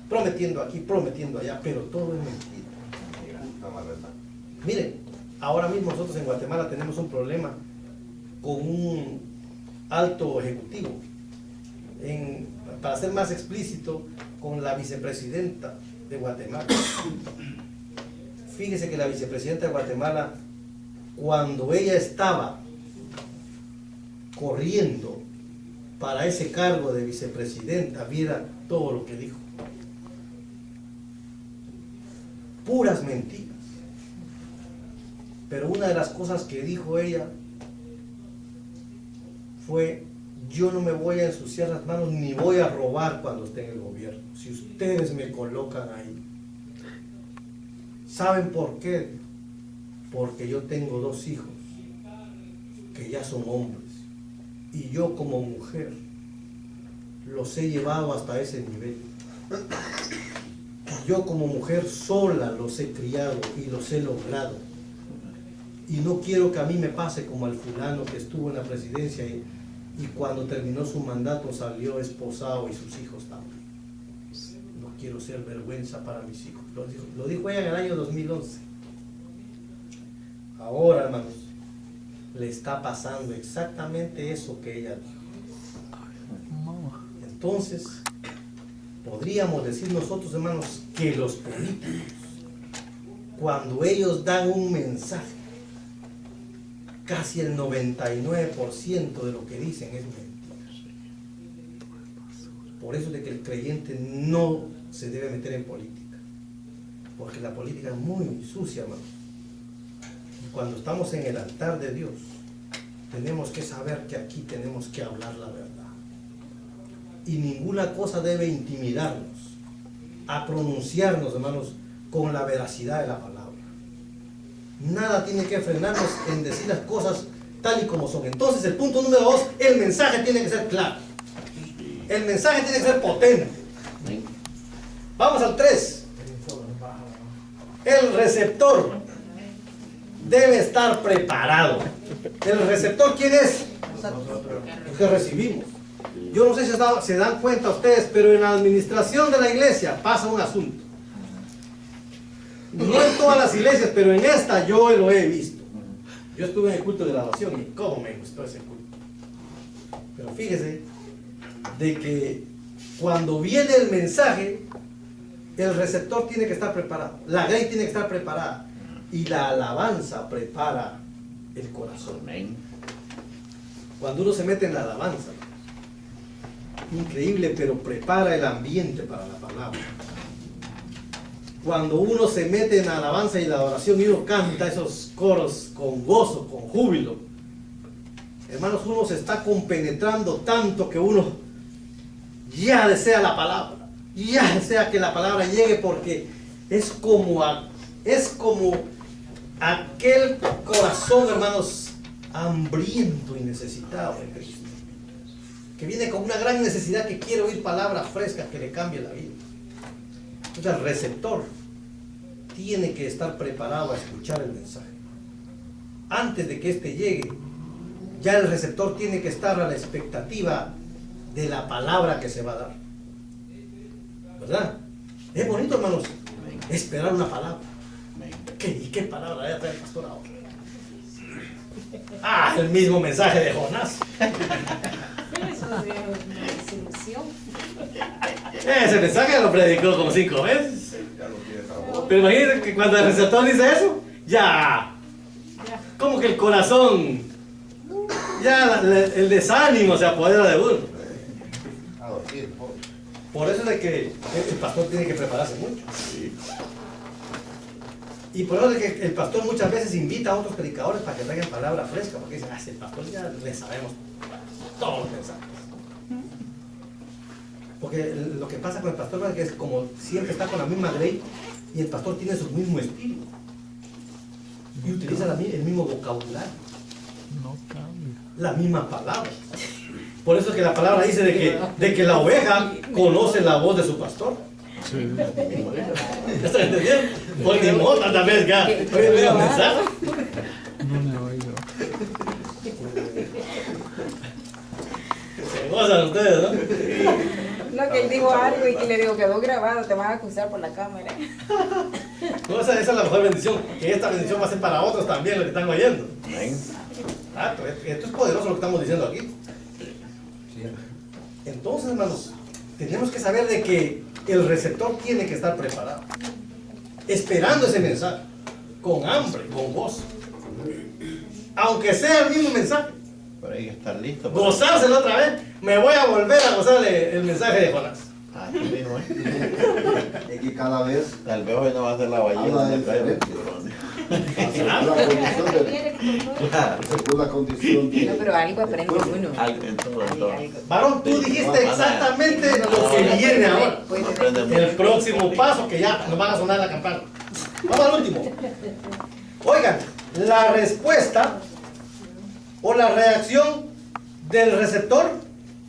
prometiendo aquí, prometiendo allá, pero todo es mentira. Miren, ahora mismo nosotros en Guatemala tenemos un problema con un alto ejecutivo, para ser más explícito, con la vicepresidenta de Guatemala. Fíjese que la vicepresidenta de Guatemala, cuando ella estaba corriendo para ese cargo de vicepresidenta, viera todo lo que dijo. Puras mentiras. Pero una de las cosas que dijo ella fue: yo no me voy a ensuciar las manos ni voy a robar cuando esté en el gobierno, si ustedes me colocan ahí. ¿Saben por qué? Porque yo tengo 2 hijos que ya son hombres y yo como mujer los he llevado hasta ese nivel. Yo como mujer sola los he criado y los he logrado. Y no quiero que a mí me pase como al fulano que estuvo en la presidencia y cuando terminó su mandato salió esposado y sus hijos también. No quiero ser vergüenza para mis hijos. Lo dijo ella en el año 2011. Ahora, hermanos, le está pasando exactamente eso que ella dijo. Entonces, podríamos decir nosotros, hermanos, que los políticos, cuando ellos dan un mensaje, casi el 99% de lo que dicen es mentira. Por eso es de que el creyente no se debe meter en política, porque la política es muy sucia, hermanos. Y cuando estamos en el altar de Dios, tenemos que saber que aquí tenemos que hablar la verdad. Y ninguna cosa debe intimidarnos a pronunciarnos, hermanos, con la veracidad de la palabra. Nada tiene que frenarnos en decir las cosas tal y como son. Entonces, el punto número 2, el mensaje tiene que ser claro. El mensaje tiene que ser potente. Vamos al 3. El receptor debe estar preparado. ¿El receptor quién es? Los que recibimos. Yo no sé si se dan cuenta ustedes, pero en la administración de la iglesia pasa un asunto. No en todas las iglesias, pero en esta yo lo he visto. Yo estuve en el culto de la oración y cómo me gustó ese culto. Pero fíjese de que cuando viene el mensaje, el receptor tiene que estar preparado, la grey tiene que estar preparada y la alabanza prepara el corazón. Cuando uno se mete en la alabanza, increíble, pero prepara el ambiente para la palabra. Cuando uno se mete en la alabanza y la adoración y uno canta esos coros con gozo, con júbilo, hermanos, uno se está compenetrando tanto que uno ya desea la palabra, ya desea que la palabra llegue, porque es como aquel corazón, hermanos, hambriento y necesitado de Cristo, que viene con una gran necesidad, que quiere oír palabras frescas que le cambien la vida. Entonces el receptor tiene que estar preparado a escuchar el mensaje. Antes de que éste llegue, ya el receptor tiene que estar a la expectativa de la palabra que se va a dar. ¿Verdad? Es bonito, hermanos, esperar una palabra. ¿Y qué palabra debe traer el pastor ahora? Ah, el mismo mensaje de Jonás. Eso es una desilusión. Ese mensaje lo predicó como 5 veces. Pero imagínense que cuando el receptor dice eso, ya, como que el corazón, ya el desánimo se apodera de uno. Por eso es de que el pastor tiene que prepararse mucho. Y por eso es que el pastor muchas veces invita a otros predicadores para que traigan palabra fresca, porque dicen, el pastor ya le sabemos todos los mensajes. Porque lo que pasa con el pastor es que es como siempre está con la misma ley y el pastor tiene su mismo espíritu y utiliza el mismo vocabulario, No cambia. la misma palabra. Por eso es que la palabra dice de que la oveja conoce la voz de su pastor. Sí. ¿Ya están entendiendo? Por ni modo, tal vez ya. Oye, el mismo mensaje. No me oigo. Se gozan ustedes, ¿no? No, que él dijo algo y que le digo, quedó grabado, te van a acusar por la cámara. No, esa es la mejor bendición, que esta bendición va a ser para otros también, los que están oyendo. Exacto, esto es poderoso lo que estamos diciendo aquí. Entonces, hermanos, tenemos que saber de que el receptor tiene que estar preparado, esperando ese mensaje, con hambre, con gozo. Aunque sea el mismo mensaje, Pero hay que estar listo. gozárselo otra vez. Me voy a volver a gozar el mensaje de Jonás. Así mismo, ¿eh? Es que cada vez Tal vez hoy no va a ser la habla ballena de diferente. Claro. Según la condición de... No, pero algo aprende uno. Algo en todo, en todo. Algo. Varón, tú dijiste exactamente lo que viene ahora. El próximo paso, que ya nos van a sonar la campana. Vamos al último. Oigan, la respuesta o la reacción del receptor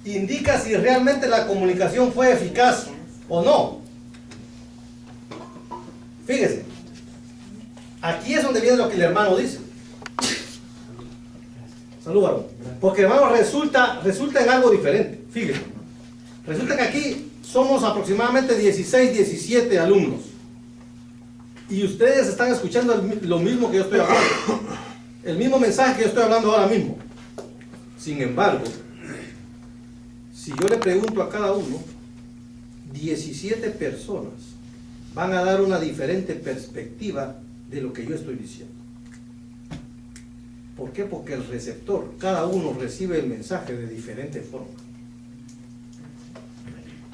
indica si realmente la comunicación fue eficaz o no. Fíjese, aquí es donde viene lo que el hermano dice. Salud, varón. Porque, hermano, resulta en algo diferente. Fíjese, resulta que aquí somos aproximadamente 16, 17 alumnos. Y ustedes están escuchando lo mismo que yo estoy hablando. El mismo mensaje que yo estoy hablando ahora mismo. Sin embargo, si yo le pregunto a cada uno, 17 personas van a dar una diferente perspectiva de lo que yo estoy diciendo. ¿Por qué? Porque el receptor, cada uno recibe el mensaje de diferente forma.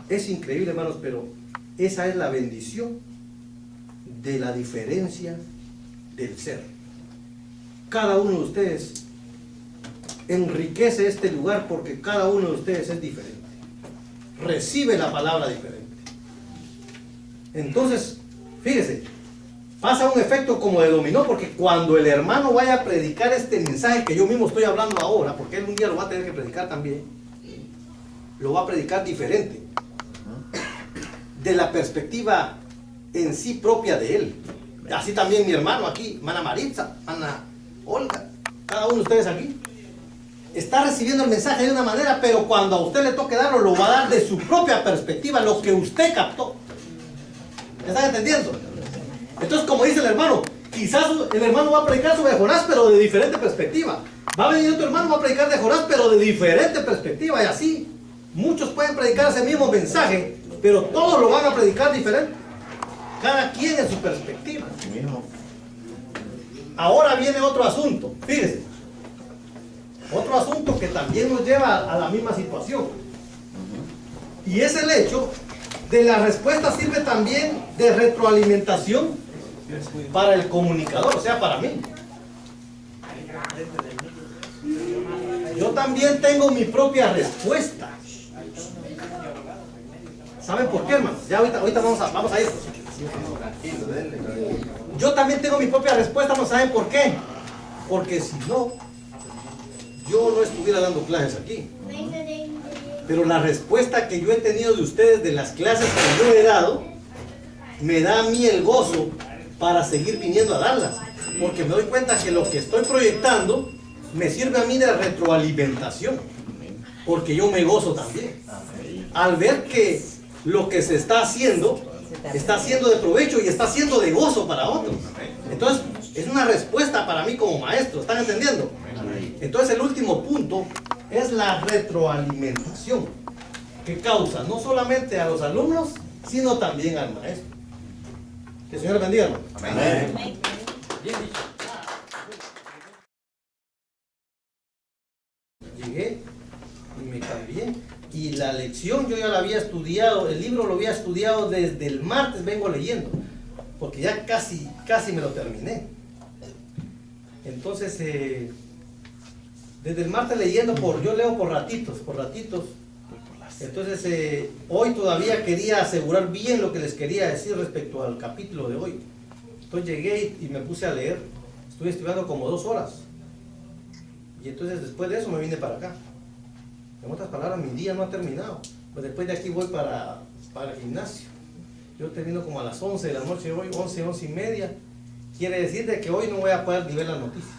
Es increíble, hermanos, pero esa es la bendición de la diferencia del ser. Cada uno de ustedes enriquece este lugar porque cada uno de ustedes es diferente. Recibe la palabra diferente. Entonces, fíjese, pasa un efecto como de dominó, porque cuando el hermano vaya a predicar este mensaje que yo mismo estoy hablando ahora, porque él un día lo va a tener que predicar también, lo va a predicar diferente, de la perspectiva en sí propia de él. Así también mi hermano aquí, Mana Maritza, Mana Olga, cada uno de ustedes aquí está recibiendo el mensaje de una manera, pero cuando a usted le toque darlo, lo va a dar de su propia perspectiva, lo que usted captó. ¿Me están entendiendo? Entonces, como dice el hermano, quizás el hermano va a predicar sobre Jonás, pero de diferente perspectiva. Va a venir otro hermano, va a predicar de Jonás, pero de diferente perspectiva. Y así, muchos pueden predicar ese mismo mensaje, pero todos lo van a predicar diferente. Cada quien en su perspectiva. Ahora viene otro asunto, fíjese. Otro asunto que también nos lleva a la misma situación. Y es el hecho de la respuesta sirve también de retroalimentación para el comunicador, o sea, para mí. Yo también tengo mi propia respuesta. ¿Saben por qué, hermano? Ya ahorita vamos a ir. Yo también tengo mi propia respuesta, ¿no saben por qué? Porque si no, yo no estuviera dando clases aquí. Pero la respuesta que yo he tenido de ustedes de las clases que yo he dado, me da a mí el gozo para seguir viniendo a darlas. Porque me doy cuenta que lo que estoy proyectando me sirve a mí de retroalimentación. Porque yo me gozo también. Al ver que lo que se está siendo de provecho y está siendo de gozo para otros. Entonces, es una respuesta para mí como maestro. ¿Están entendiendo? Entonces, el último punto es la retroalimentación que causa no solamente a los alumnos, sino también al maestro. Que el Señor bendiga, hermano. Amén. Bien dicho. Llegué y me cambié. Y la lección yo ya la había estudiado, el libro lo había estudiado desde el martes, vengo leyendo, porque ya casi me lo terminé. Entonces, desde el martes leyendo, yo leo por ratitos. Entonces, hoy todavía quería asegurar bien lo que les quería decir respecto al capítulo de hoy. Entonces llegué y me puse a leer, estuve estudiando como 2 horas. Y entonces después de eso me vine para acá. En otras palabras, mi día no ha terminado. Pues después de aquí voy para el gimnasio. Yo termino como a las 11 de la noche hoy, 11 y media. Quiere decir de que hoy no voy a poder ni ver las noticias.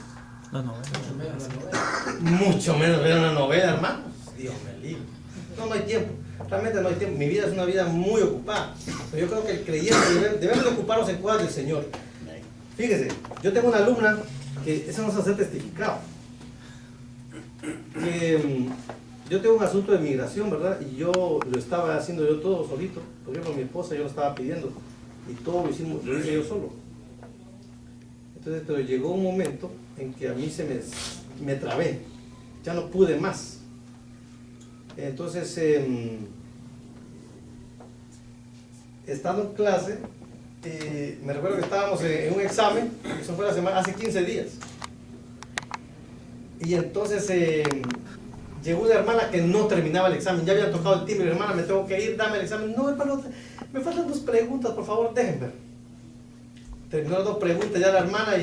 Mucho menos ver una novela, hermano. Dios me libre. No hay tiempo. Realmente no hay tiempo. Mi vida es una vida muy ocupada. Pero yo creo que el creyente debemos de ocuparnos en cosas del Señor. Fíjese, yo tengo una alumna que eso no se hace testificado. yo tengo un asunto de migración, ¿verdad? Y yo lo estaba haciendo yo todo solito. Por ejemplo, mi esposa yo lo estaba pidiendo y todo lo hice yo solo. Entonces, pero llegó un momento en que a mí me trabé, ya no pude más. Entonces, estando en clase, me recuerdo que estábamos en un examen, eso fue hace 15 días. Y entonces llegó una hermana que no terminaba el examen, ya habían tocado el timbre, hermana, me tengo que ir, dame el examen. No, hermano, me faltan 2 preguntas, por favor, déjenme. Terminó las 2 preguntas ya la hermana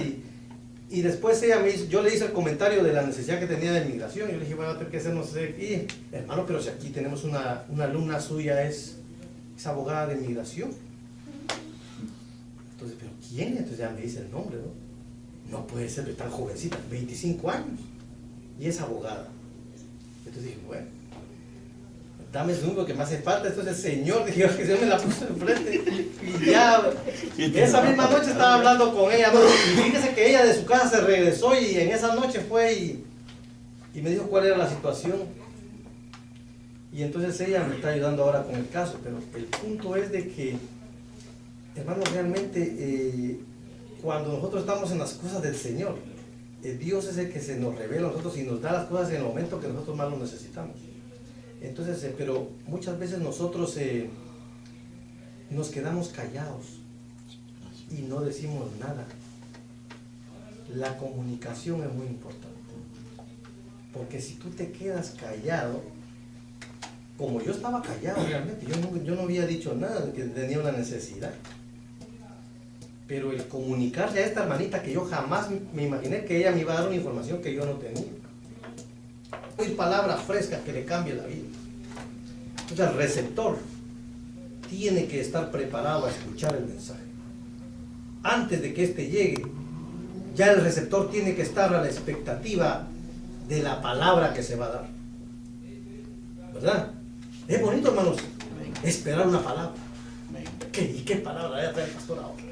y después ella yo le hice el comentario de la necesidad que tenía de migración. Yo le dije, bueno, tengo que hacer no sé qué. Hermano, pero si aquí tenemos una alumna suya, es abogada de migración. Entonces, ¿pero quién? Entonces ya me dice el nombre, ¿no? No puede ser tan jovencita, 25 años, y es abogada. Entonces dije, bueno, dame el número que me hace falta. Entonces el Señor, dije, que se me la puso enfrente. Y ya, esa misma noche estaba hablando con ella, ¿no? Y fíjese que ella de su casa se regresó y en esa noche fue y me dijo cuál era la situación. Y entonces ella me está ayudando ahora con el caso, pero el punto es de que, hermano, realmente cuando nosotros estamos en las cosas del Señor, Dios es el que se nos revela a nosotros y nos da las cosas en el momento que nosotros más lo necesitamos. Entonces, pero muchas veces nosotros nos quedamos callados y no decimos nada. La comunicación es muy importante, porque si tú te quedas callado, como yo estaba callado realmente, yo no había dicho nada, que tenía una necesidad. Pero el comunicarle a esta hermanita que yo jamás me imaginé que ella me iba a dar una información que yo no tenía. Hay palabras frescas que le cambien la vida. Entonces el receptor tiene que estar preparado a escuchar el mensaje. Antes de que éste llegue, ya el receptor tiene que estar a la expectativa de la palabra que se va a dar. ¿Verdad? Es bonito, hermanos, esperar una palabra. ¿Y qué palabra va a traer el pastor ahora?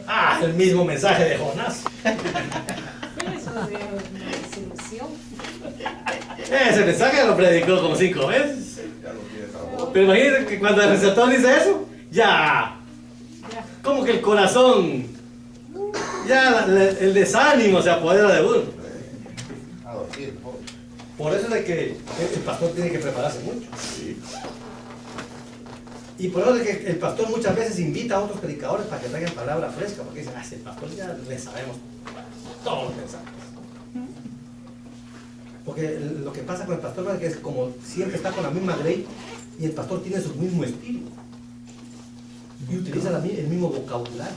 Ah, el mismo mensaje de Jonás. Eso es una desilusión. Ese mensaje lo predicó como 5 veces. Pero imagínense que cuando el receptor dice eso, ya, como que el corazón, ya el desánimo se apodera de uno. Por eso es de que el pastor tiene que prepararse mucho. Y por eso es que el pastor muchas veces invita a otros predicadores para que traigan palabra fresca, porque dicen, el pastor ya le sabemos todos los mensajes. Porque lo que pasa con el pastor es que es como siempre está con la misma ley y el pastor tiene su mismo espíritu y utiliza el mismo vocabulario,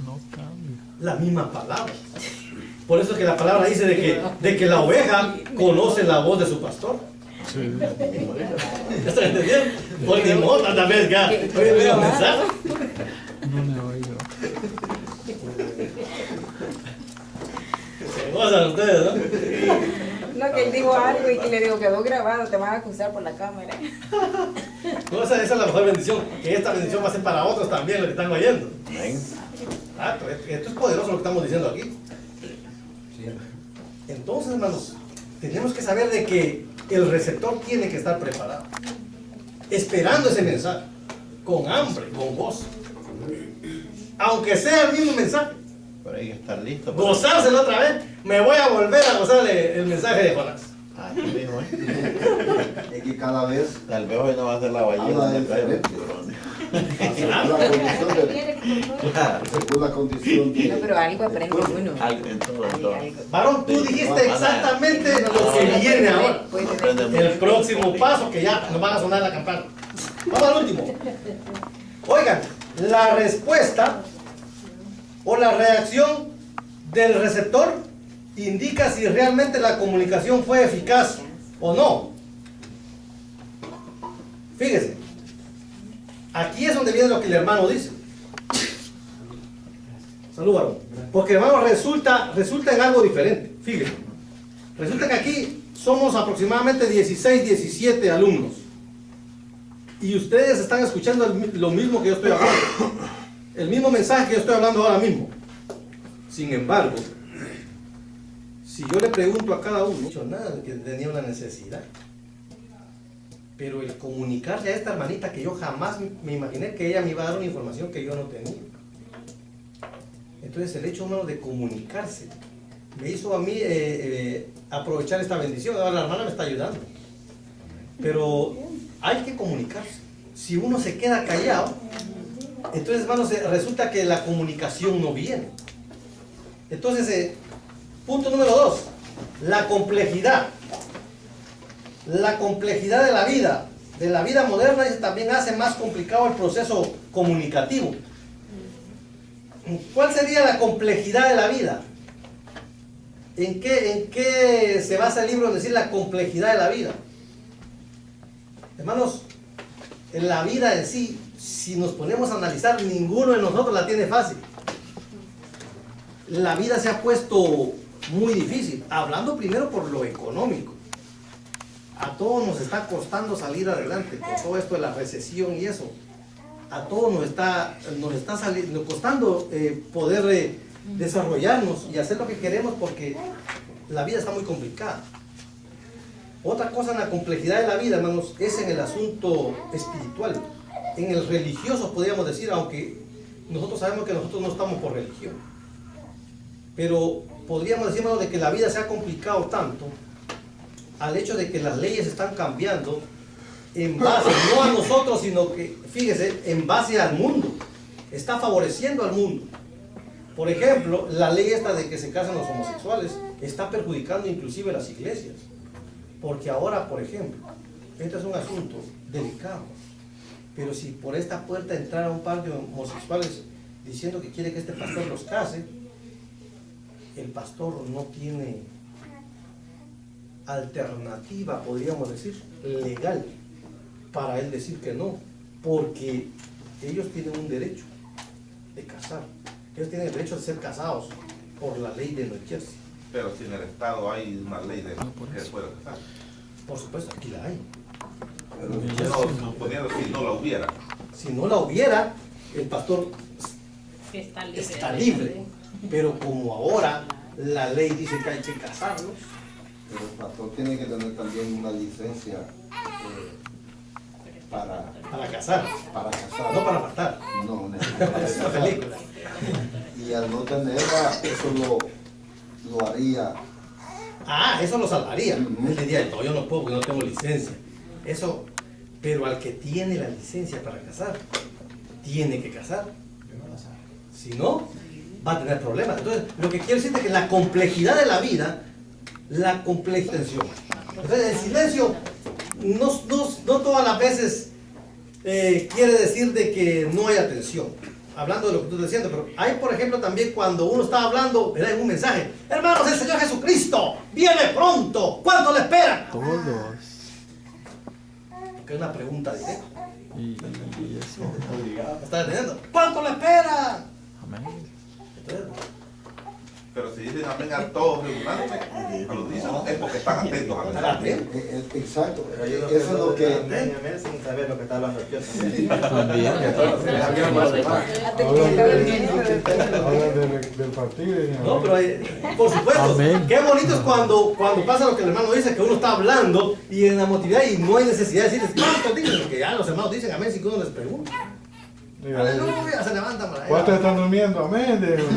No cambia. la misma palabra. Por eso es que la palabra dice de que la oveja conoce la voz de su pastor. Sí. ¿Ya están entendiendo? Por ni modo, tal vez ya. Oye, el mismo mensaje. No le oigo. Se gozan ustedes, ¿no? No, que él dijo algo y que le digo, quedó grabado, te van a acusar por la cámara. No, esa es la mejor bendición. Que esta bendición va a ser para otros también, los que están oyendo. Esto es poderoso lo que estamos diciendo aquí. Entonces, hermanos, tenemos que saber de que el receptor tiene que estar preparado, esperando ese mensaje, con hambre, con gozo. Aunque sea el mismo mensaje, Pero hay que estar listo. gozárselo otra vez. Me voy a volver a gozarle el mensaje de Jonás. Así mismo, ¿eh? Es que cada vez Tal vez hoy no va a ser la ballena habla del diferente. Según la condición de... No, pero algo aprende uno. Algo en todo, en todo. Varón, tú dijiste exactamente lo que viene ahora. El próximo paso, que ya nos van a sonar la campana. Vamos al último. Oigan, la respuesta o la reacción del receptor indica si realmente la comunicación fue eficaz o no. Fíjese, aquí es donde viene lo que el hermano dice. Salud, varón. Porque, hermano, resulta en algo diferente. Fíjese, resulta que aquí somos aproximadamente 16, 17 alumnos. Y ustedes están escuchando lo mismo que yo estoy hablando. El mismo mensaje que yo estoy hablando ahora mismo. Sin embargo, si yo le pregunto a cada uno, no he dicho nada de que tenía una necesidad. Pero el comunicarle a esta hermanita que yo jamás me imaginé que ella me iba a dar una información que yo no tenía. Entonces el hecho, hermano, de comunicarse me hizo a mí aprovechar esta bendición. Ahora la hermana me está ayudando. Pero hay que comunicarse. Si uno se queda callado, entonces, hermanos, resulta que la comunicación no viene. Entonces, punto número 2, la complejidad. La complejidad de la vida moderna también hace más complicado el proceso comunicativo. ¿Cuál sería la complejidad de la vida? ¿En qué se basa el libro en decir la complejidad de la vida? Hermanos, en la vida en sí, si nos ponemos a analizar, ninguno de nosotros la tiene fácil. La vida se ha puesto muy difícil, hablando primero por lo económico. A todos nos está costando salir adelante con todo esto de la recesión y eso. A todos nos está costando poder desarrollarnos y hacer lo que queremos porque la vida está muy complicada. Otra cosa en la complejidad de la vida, hermanos, es en el asunto espiritual. En el religioso, podríamos decir, aunque nosotros sabemos que nosotros no estamos por religión. Pero podríamos decir, hermanos, de que la vida se ha complicado tanto al hecho de que las leyes están cambiando en base, no a nosotros, sino que, fíjese, en base al mundo. Está favoreciendo al mundo. Por ejemplo, la ley esta de que se casan los homosexuales está perjudicando inclusive las iglesias. Porque ahora, por ejemplo, este es un asunto delicado. Pero si por esta puerta entrara un par de homosexuales diciendo que quiere que este pastor los case, el pastor no tiene alternativa, podríamos decir, legal, para él decir que no, porque ellos tienen un derecho de casar, ellos tienen el derecho de ser casados por la ley de New Jersey. Pero si en el Estado hay una ley de que se puede casar. Por supuesto, aquí la hay. Pero suponiendo si no la hubiera. Si no la hubiera, el pastor está libre. Pero como ahora la ley dice que hay que casarlos, pero el pastor tiene que tener también una licencia para casar. Para casar. No para apartar. No, Es una película. Y al no tenerla, eso lo haría. Ah, eso lo salvaría. Él diría, no, yo no puedo porque no tengo licencia. Eso, pero al que tiene la licencia para casar, tiene que casar. Si no, va a tener problemas. Entonces, lo que quiero decir es que la complejidad de la vida, la complejidad. Entonces, el silencio no todas las veces quiere decir de que no hay atención. Hablando de lo que tú estás diciendo, pero hay, por ejemplo, también cuando uno está hablando, ¿verdad? En un mensaje, hermanos, el Señor Jesucristo viene pronto, ¿cuánto le esperan? Todos. Que es una pregunta directa. Y eso. ¿Me estás entendiendo? ¿Cuánto le esperan? Amén. Entonces, Pero si dicen amén a todos regularmente, a los dicen es porque están atentos a la ¿estará verdad. bien? Exacto. Pero yo no Eso es lo que. sin saber lo que está hablando Dios también. También. Hablan del partido. No, pero por supuesto, Amén. qué bonito es cuando pasa lo que el hermano dice, que uno está hablando y en la emotividad y no hay necesidad de decirles cuánto dicen, porque ya los hermanos dicen amén sin que uno les pregunte. Aleluya, se levantan para ¿Cuántos allá. están durmiendo? Amén. Digo.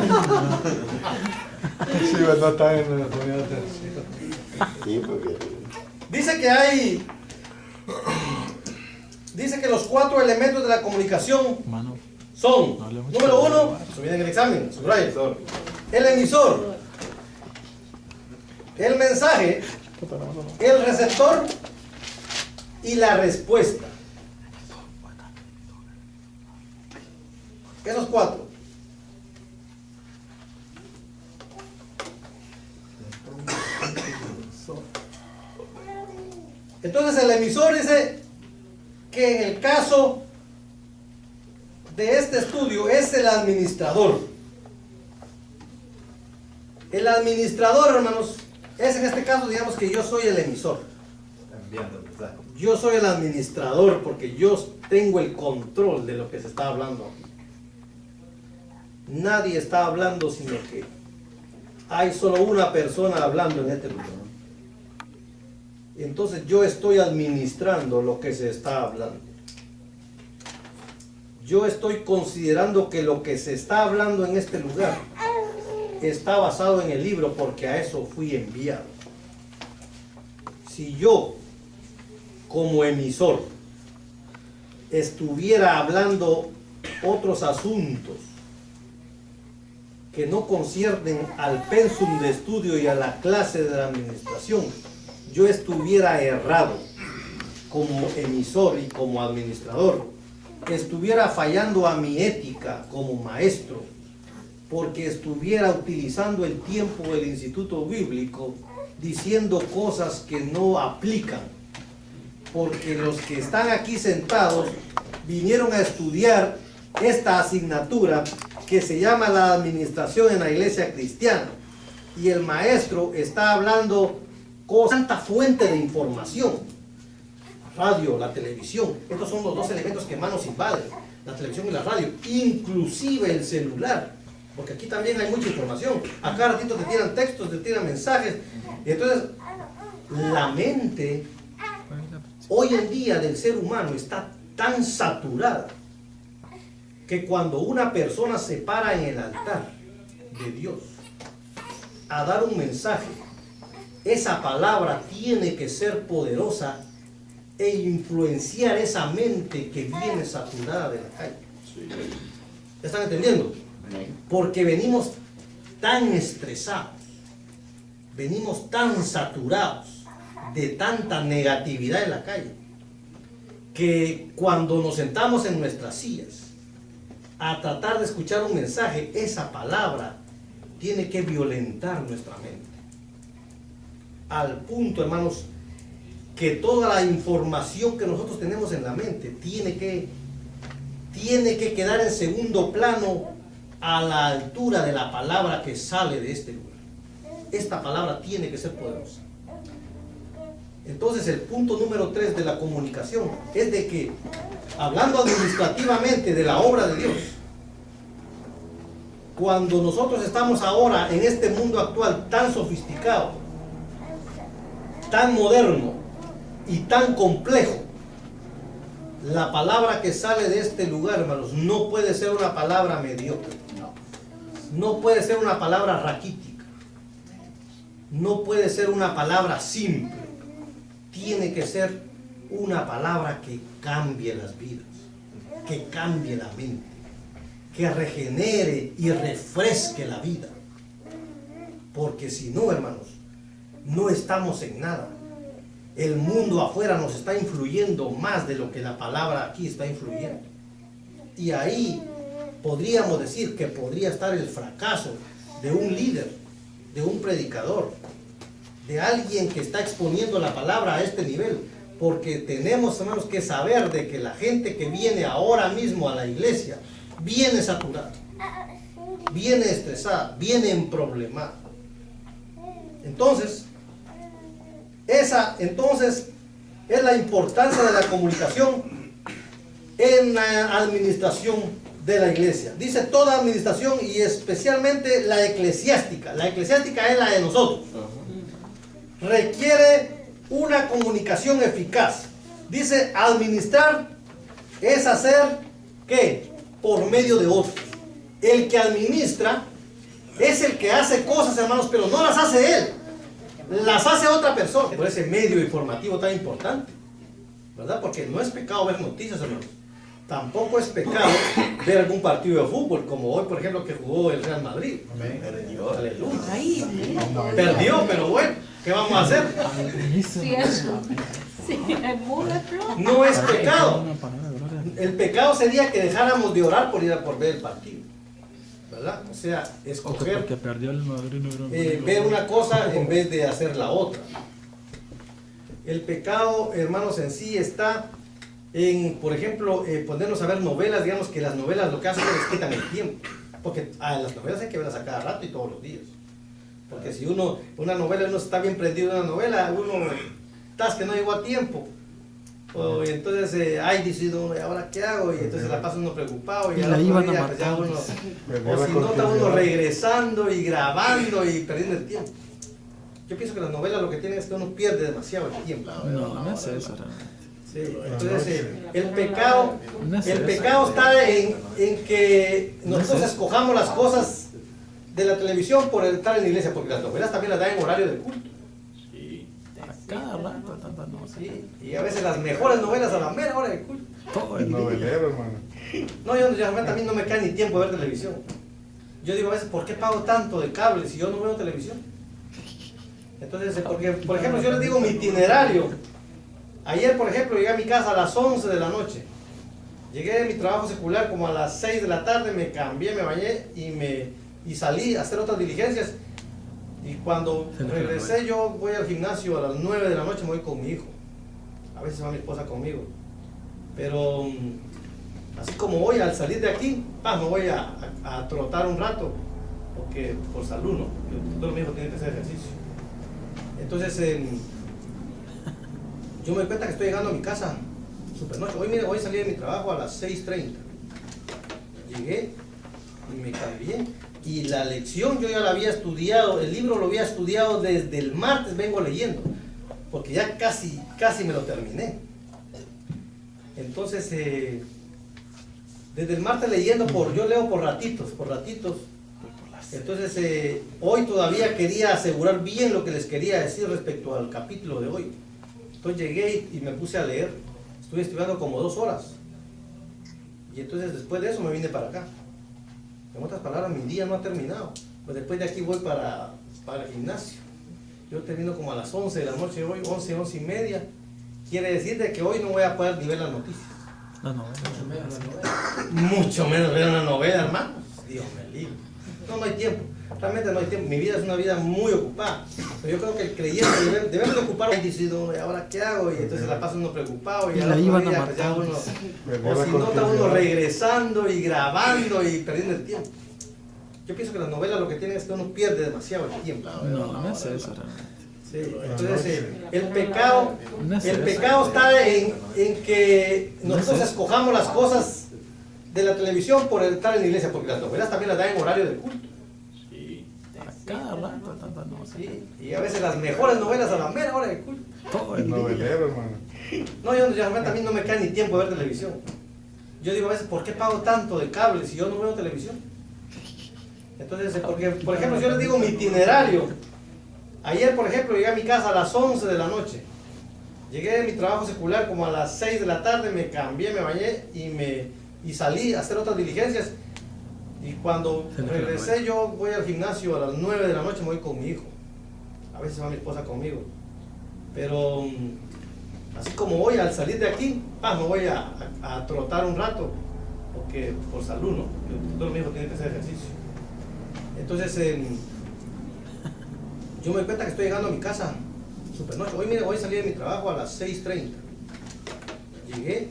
Sí, no están en la comunidad. Sí, porque Dice que los 4 elementos de la comunicación Hermano, son, no hablemos número de 1, eso viene en el examen, subraya, el emisor, el mensaje, el receptor y la respuesta. Esos 4. Entonces el emisor dice que en el caso de este estudio es el administrador. El administrador, hermanos, es en este caso, digamos que yo soy el emisor. Yo soy el administrador porque yo tengo el control de lo que se está hablando aquí. Nadie está hablando sino que hay solo una persona hablando en este lugar. Entonces yo estoy administrando lo que se está hablando. Yo estoy considerando que lo que se está hablando en este lugar está basado en el libro, porque a eso fui enviado. Si yo, como emisor, estuviera hablando otros asuntos que no conciernen al pensum de estudio y a la clase de la administración, yo estuviera errado como emisor y como administrador. Estuviera fallando a mi ética como maestro, porque estuviera utilizando el tiempo del instituto bíblico diciendo cosas que no aplican, porque los que están aquí sentados vinieron a estudiar esta asignatura que se llama la administración en la iglesia cristiana, y el maestro está hablando con tanta fuente de información. Radio, la televisión, estos son los dos elementos que más nos invaden, la televisión y la radio, inclusive el celular, porque aquí también hay mucha información. A cada ratito te tiran textos, te tiran mensajes. Entonces, la mente hoy en día del ser humano está tan saturada que cuando una persona se para en el altar de Dios a dar un mensaje, esa palabra tiene que ser poderosa e influenciar esa mente que viene saturada de la calle. ¿Están entendiendo? Porque venimos tan estresados, venimos tan saturados de tanta negatividad en la calle, que cuando nos sentamos en nuestras sillas a tratar de escuchar un mensaje, esa palabra tiene que violentar nuestra mente. Al punto, hermanos, que toda la información que nosotros tenemos en la mente tiene que quedar en segundo plano a la altura de la palabra que sale de este lugar. Esta palabra tiene que ser poderosa. Entonces el punto número 3 de la comunicación es de que, hablando administrativamente de la obra de Dios, cuando nosotros estamos ahora en este mundo actual tan sofisticado, tan moderno y tan complejo, la palabra que sale de este lugar, hermanos, no puede ser una palabra mediocre, no puede ser una palabra raquítica, no puede ser una palabra simple, tiene que ser una palabra que cambie las vidas, que cambie la mente, que regenere y refresque la vida, porque si no, hermanos, no estamos en nada. El mundo afuera nos está influyendo más de lo que la palabra aquí está influyendo. Y ahí podríamos decir que podría estar el fracaso de un líder, de un predicador, de alguien que está exponiendo la palabra a este nivel. Porque tenemos, hermanos, que saber de que la gente que viene ahora mismo a la iglesia viene saturada, viene estresada, viene en problemas. Entonces es la importancia de la comunicación en la administración de la iglesia. Dice toda administración y especialmente la eclesiástica. La eclesiástica es la de nosotros. Requiere una comunicación eficaz. Dice administrar es hacer ¿qué? Por medio de otros. El que administra es el que hace cosas, hermanos, pero no las hace él. Las hace otra persona. Por ese medio informativo tan importante, ¿verdad? Porque no es pecado ver noticias, hermanos. Tampoco es pecado ver algún partido de fútbol, como hoy, por ejemplo, que jugó el Real Madrid. Perdió. Aleluya. Perdió, pero bueno, ¿qué vamos a hacer? No es pecado. El pecado sería que dejáramos de orar por ir a por ver el partido, ¿verdad? O sea, escoger ver una cosa en vez de hacer la otra. El pecado, hermanos, en sí está en, por ejemplo, ponernos a ver novelas. Digamos que las novelas lo que hacen es que les quitan el tiempo, porque las novelas hay que verlas a cada rato y todos los días. Porque si una novela, uno está bien prendido en una novela, uno que no llegó a tiempo, O entonces, ay, dice uno, ¿ahora qué hago? Y entonces la pasa uno preocupado y Y al la otro iban a día, pues, ya matar. uno, Perdió o la si no, está uno continuidad. regresando y grabando y perdiendo el tiempo. Yo pienso que las novelas lo que tienen es que uno pierde demasiado el tiempo. No es eso realmente. Sí, entonces el pecado, No es el eso. pecado está en que nosotros No es eso. escojamos las cosas de la televisión por estar en la iglesia, porque las novelas también las dan en horario de culto. A cada rato tantas novelas. ¿Sí? Y a veces las mejores novelas a la mera hora de culto. Todo El el día. novelero, hermano. No, yo realmente a mí no me cae ni tiempo de ver televisión. Yo digo a veces, ¿por qué pago tanto de cable si yo no veo televisión? Entonces, porque, por ejemplo, yo les digo mi itinerario. Ayer, por ejemplo, llegué a mi casa a las 11 de la noche. Llegué de mi trabajo secular como a las 6 de la tarde, me cambié, me bañé y salí a hacer otras diligencias. Y cuando regresé, yo voy al gimnasio a las 9 de la noche, me voy con mi hijo. A veces va mi esposa conmigo. Pero así como hoy, al salir de aquí, me voy a trotar un rato, porque por salud, ¿no? Todo mi hijo tiene que hacer ejercicio. Entonces, yo me doy cuenta que estoy llegando a mi casa super noche. Hoy salí de mi trabajo a las 6:30. Llegué y me cambié. Y la lección yo ya la había estudiado, el libro lo había estudiado desde el martes, vengo leyendo, porque ya casi me lo terminé. Entonces, desde el martes leyendo, yo leo por ratitos. Entonces, hoy todavía quería asegurar bien lo que les quería decir respecto al capítulo de hoy. Entonces llegué y me puse a leer. Estuve estudiando como 2 horas. Y entonces después de eso me vine para acá. En otras palabras, mi día no ha terminado. Pues después de aquí voy para el gimnasio. Yo termino como a las 11 de la noche hoy, 11 y media. Quiere decir de que hoy no voy a poder ni ver las noticias. No, no. Mucho menos ver una novela, hermano. Dios me libre. No hay tiempo. Realmente no hay tiempo. Mi vida es una vida muy ocupada. Pero yo creo que el creyente debemos de ocupar. Y dice uno, ¿ahora qué hago? Y entonces la pasa uno preocupado. Y Y al la otro iban a día, pues, ya matar. uno, Perdió o la si no, está uno continuidad. regresando y grabando y perdiendo el tiempo. Yo pienso que las novelas lo que tienen es que uno pierde demasiado el tiempo. No es eso realmente. Sí, entonces el pecado, No es el eso. pecado está en que No es nosotros eso. escojamos las cosas de la televisión por estar en la iglesia, porque las novelas también las dan en horario de culto. A cada rato tantas novelas. ¿Sí? Y a veces las mejores novelas a la mera hora de culto. Todo El el día. novelero, hermano. No, yo realmente a mí no me cae ni tiempo de ver televisión. Yo digo a veces, ¿por qué pago tanto de cable si yo no veo televisión? Entonces, porque, por ejemplo, yo les digo mi itinerario. Ayer, por ejemplo, llegué a mi casa a las 11 de la noche. Llegué de mi trabajo secular como a las 6 de la tarde, me cambié, me bañé y salí a hacer otras diligencias. Y cuando regresé, yo voy al gimnasio a las 9 de la noche, me voy con mi hijo. A veces va mi esposa conmigo. Pero así como hoy, al salir de aquí, me voy a trotar un rato, porque por salud, ¿no? Todo mi hijo tiene que hacer ejercicio. Entonces, yo me doy cuenta que estoy llegando a mi casa super noche. Hoy salí de mi trabajo a las 6:30. Llegué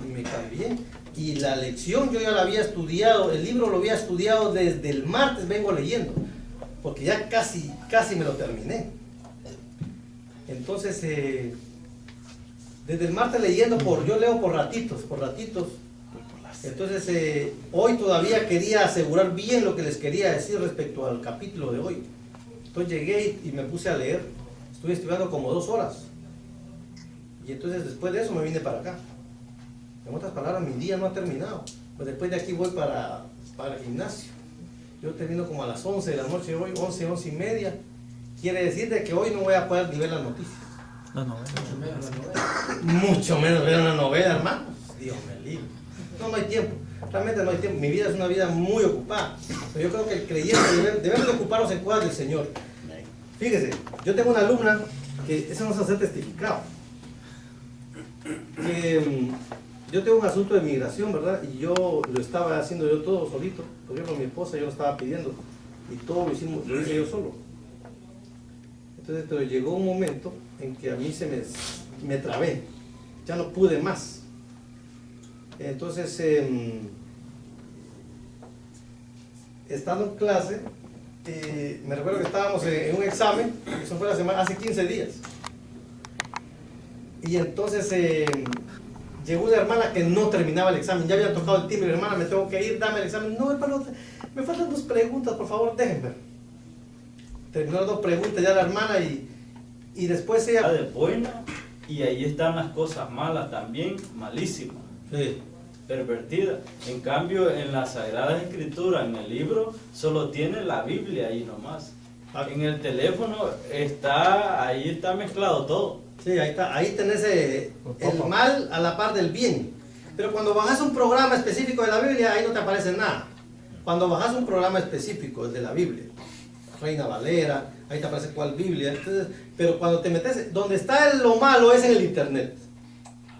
y me cambié. Y la lección yo ya la había estudiado, el libro lo había estudiado desde el martes, vengo leyendo, porque ya casi me lo terminé. Entonces, desde el martes leyendo, yo leo por ratitos. Entonces, hoy todavía quería asegurar bien lo que les quería decir respecto al capítulo de hoy. Entonces llegué y me puse a leer. Estuve estudiando como 2 horas. Y entonces después de eso me vine para acá. En otras palabras, mi día no ha terminado. Pues después de aquí voy para el gimnasio. Yo termino como a las 11 de la noche hoy, 11 y media. Quiere decir de que hoy no voy a poder ni ver las noticias. No, no. Mucho menos ver una novela, hermano. Dios me libre. No hay tiempo. Realmente no hay tiempo. Mi vida es una vida muy ocupada. Pero yo creo que el creyente debemos de ocuparnos en cosas del Señor. Fíjese, yo tengo una alumna que eso no se hace testificado. Yo tengo un asunto de migración, ¿verdad? Y yo lo estaba haciendo yo todo solito. Por ejemplo, mi esposa yo lo estaba pidiendo. Y todo lo hice yo solo. Entonces, pero llegó un momento en que a mí me trabé. Ya no pude más. Entonces, estando en clase, me recuerdo que estábamos en un examen, eso fue hace 15 días. Y entonces llegó una hermana que no terminaba el examen, ya había tocado el timbre, hermana, me tengo que ir, dame el examen. No, hermano, me faltan 2 preguntas, por favor, déjenme. Terminó las 2 preguntas ya la hermana y después ella... de buena, y ahí están las cosas malas también, malísimas, Sí. pervertidas. En cambio, en las Sagradas Escrituras, en el libro, solo tiene la Biblia ahí nomás. En el teléfono ahí está mezclado todo. Sí, ahí está, ahí tenés el mal a la par del bien. Pero cuando bajas un programa específico de la Biblia, ahí no te aparece nada. Cuando bajas un programa específico, el de la Biblia, Reina Valera, ahí te aparece cuál Biblia. Entonces, pero cuando te metes, donde está lo malo es en el internet.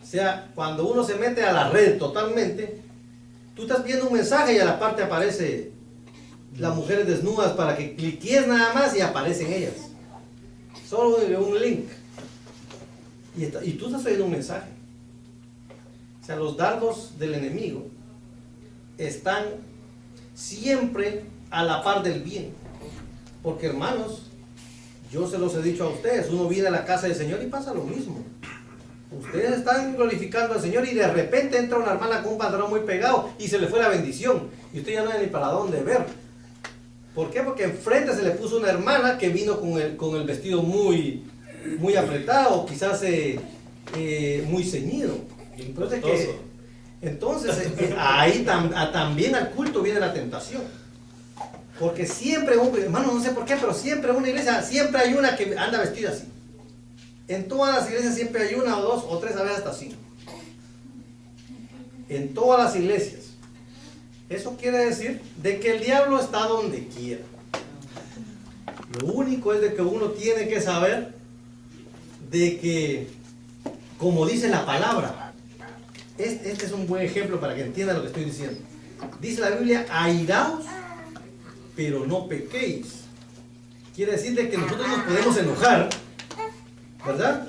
O sea, cuando uno se mete a la red totalmente, tú estás viendo un mensaje y a la parte aparece las mujeres desnudas para que cliques nada más y aparecen ellas. Solo un link. Y tú estás oyendo un mensaje. O sea, los dardos del enemigo están siempre a la par del bien. Porque, hermanos, yo se los he dicho a ustedes, uno viene a la casa del Señor y pasa lo mismo. Ustedes están glorificando al Señor y de repente entra una hermana con un pantalón muy pegado y se le fue la bendición. Y usted ya no hay ni para dónde ver. ¿Por qué? Porque enfrente se le puso una hermana que vino con el vestido muy apretado, quizás muy ceñido. Entonces ahí también al culto viene la tentación. Porque siempre, hermano, no sé por qué, pero siempre en una iglesia, siempre hay una que anda vestida así. En todas las iglesias siempre hay 1 o 2 o 3, a veces hasta 5. En todas las iglesias. Eso quiere decir de que el diablo está donde quiera. Lo único es de que uno tiene que saber de que, como dice la palabra, este es un buen ejemplo para que entiendan lo que estoy diciendo. Dice la Biblia, airaos, pero no pequéis. Quiere decir de que nosotros nos podemos enojar, ¿verdad?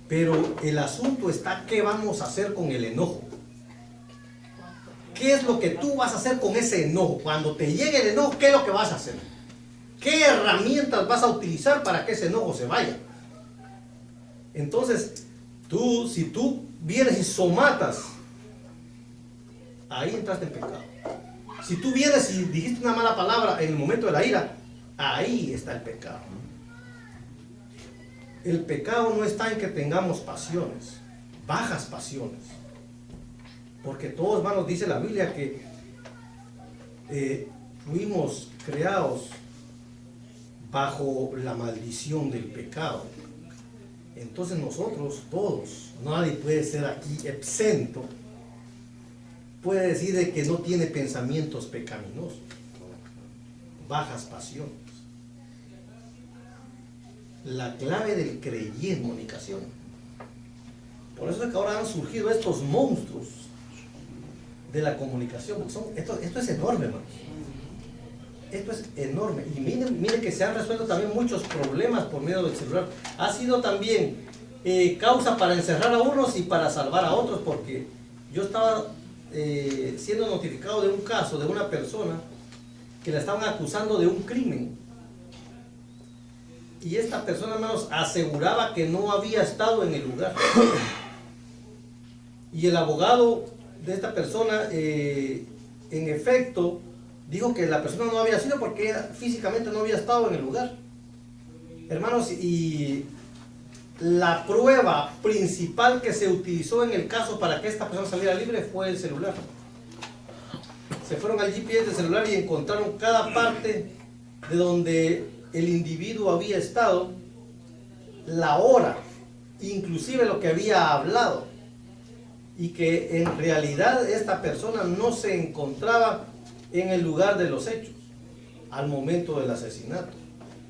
Pero el asunto está, ¿qué vamos a hacer con el enojo? ¿Qué es lo que tú vas a hacer con ese enojo? Cuando te llegue el enojo, ¿qué es lo que vas a hacer? ¿Qué herramientas vas a utilizar para que ese enojo se vaya? Entonces, si tú vienes y somatas, ahí entraste en pecado. Si tú vienes y dijiste una mala palabra en el momento de la ira, ahí está el pecado. El pecado no está en que tengamos pasiones, bajas pasiones. Porque todos, hermanos, dice la Biblia que fuimos creados bajo la maldición del pecado. Entonces nosotros todos, nadie puede ser aquí exento, puede decir de que no tiene pensamientos pecaminosos, bajas pasiones. La clave del creyente en comunicación. Por eso es que ahora han surgido estos monstruos de la comunicación. Esto es enorme, hermanos. Esto es enorme. Y miren que se han resuelto también muchos problemas por medio del celular. Ha sido también causa para encerrar a unos y para salvar a otros, porque yo estaba siendo notificado de un caso de una persona que la estaban acusando de un crimen. Y esta persona, hermanos, aseguraba que no había estado en el lugar. Y el abogado de esta persona, en efecto, dijo que la persona no había sido porque ella físicamente no había estado en el lugar. Hermanos, y la prueba principal que se utilizó en el caso para que esta persona saliera libre fue el celular. Se fueron al GPS del celular y encontraron cada parte de donde el individuo había estado, la hora, inclusive lo que había hablado, y que en realidad esta persona no se encontraba en el lugar de los hechos al momento del asesinato.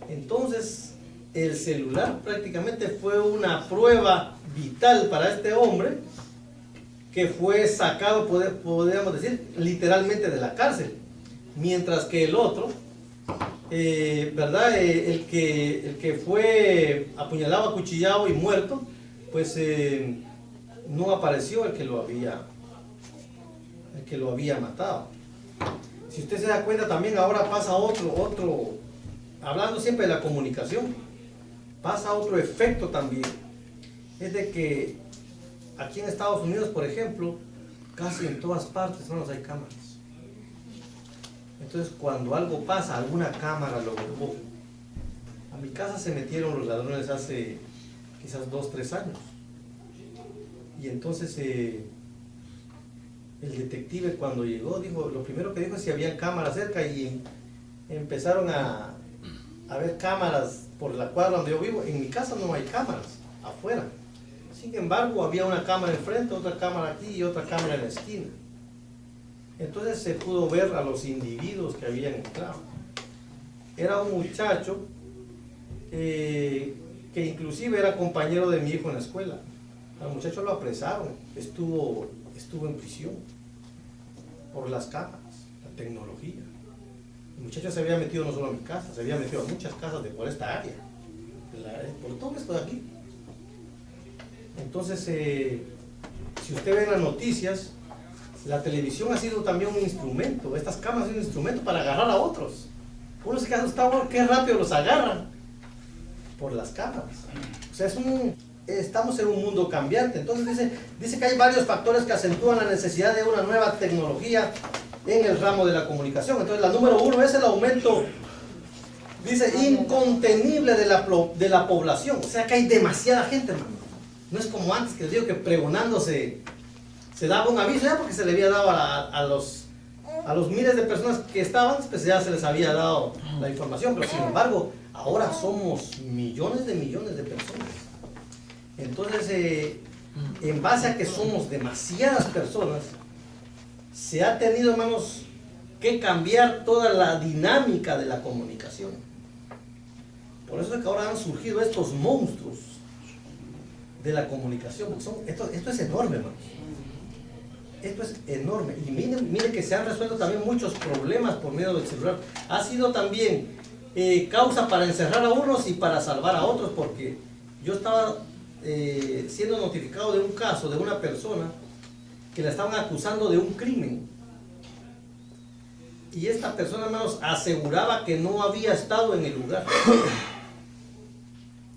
Entonces el celular prácticamente fue una prueba vital para este hombre, que fue sacado, podríamos decir, literalmente de la cárcel, mientras que el otro, ¿verdad? El que fue apuñalado, acuchillado y muerto, pues no apareció el que lo había matado. Si usted se da cuenta, también ahora pasa otro, hablando siempre de la comunicación, pasa otro efecto también. es de que aquí en Estados Unidos, por ejemplo, casi en todas partes, hermanos, hay cámaras. Entonces, cuando algo pasa, alguna cámara lo grabó. A mi casa se metieron los ladrones hace quizás 2 o 3 años. Y entonces el detective cuando llegó, dijo, lo primero que dijo es si había cámaras cerca, y empezaron a ver cámaras por la cuadra donde yo vivo. En mi casa no hay cámaras, afuera. Sin embargo, había una cámara enfrente, otra cámara aquí y otra cámara en la esquina. Entonces se pudo ver a los individuos que habían entrado. Era un muchacho que inclusive era compañero de mi hijo en la escuela. Al muchacho lo apresaron, estuvo en prisión por las cámaras, la tecnología. El muchacho se había metido no solo a mi casa, se había metido a muchas casas de por esta área, por todo esto de aquí. Entonces, si usted ve en las noticias, la televisión ha sido también un instrumento, estas cámaras han sido un instrumento para agarrar a otros. Uno se queda asustado, qué rápido los agarran por las cámaras. O sea, estamos en un mundo cambiante. Entonces dice que hay varios factores que acentúan la necesidad de una nueva tecnología en el ramo de la comunicación. Entonces la número 1 es el aumento, dice, incontenible de la población. O sea que hay demasiada gente, hermano. No es como antes, que les digo que pregonándose se daba un aviso ya porque se le había dado a los miles de personas que estaban, pues ya se les había dado la información. Pero sin embargo, ahora somos millones de personas. Entonces, en base a que somos demasiadas personas, se ha tenido, hermanos, que cambiar toda la dinámica de la comunicación. Por eso es que ahora han surgido estos monstruos de la comunicación. Esto es enorme, hermanos. Esto es enorme. Y miren que se han resuelto también muchos problemas por medio del celular. Ha sido también causa para encerrar a unos y para salvar a otros, porque yo estaba siendo notificado de un caso de una persona que la estaban acusando de un crimen, y esta persona, hermanos, aseguraba que no había estado en el lugar,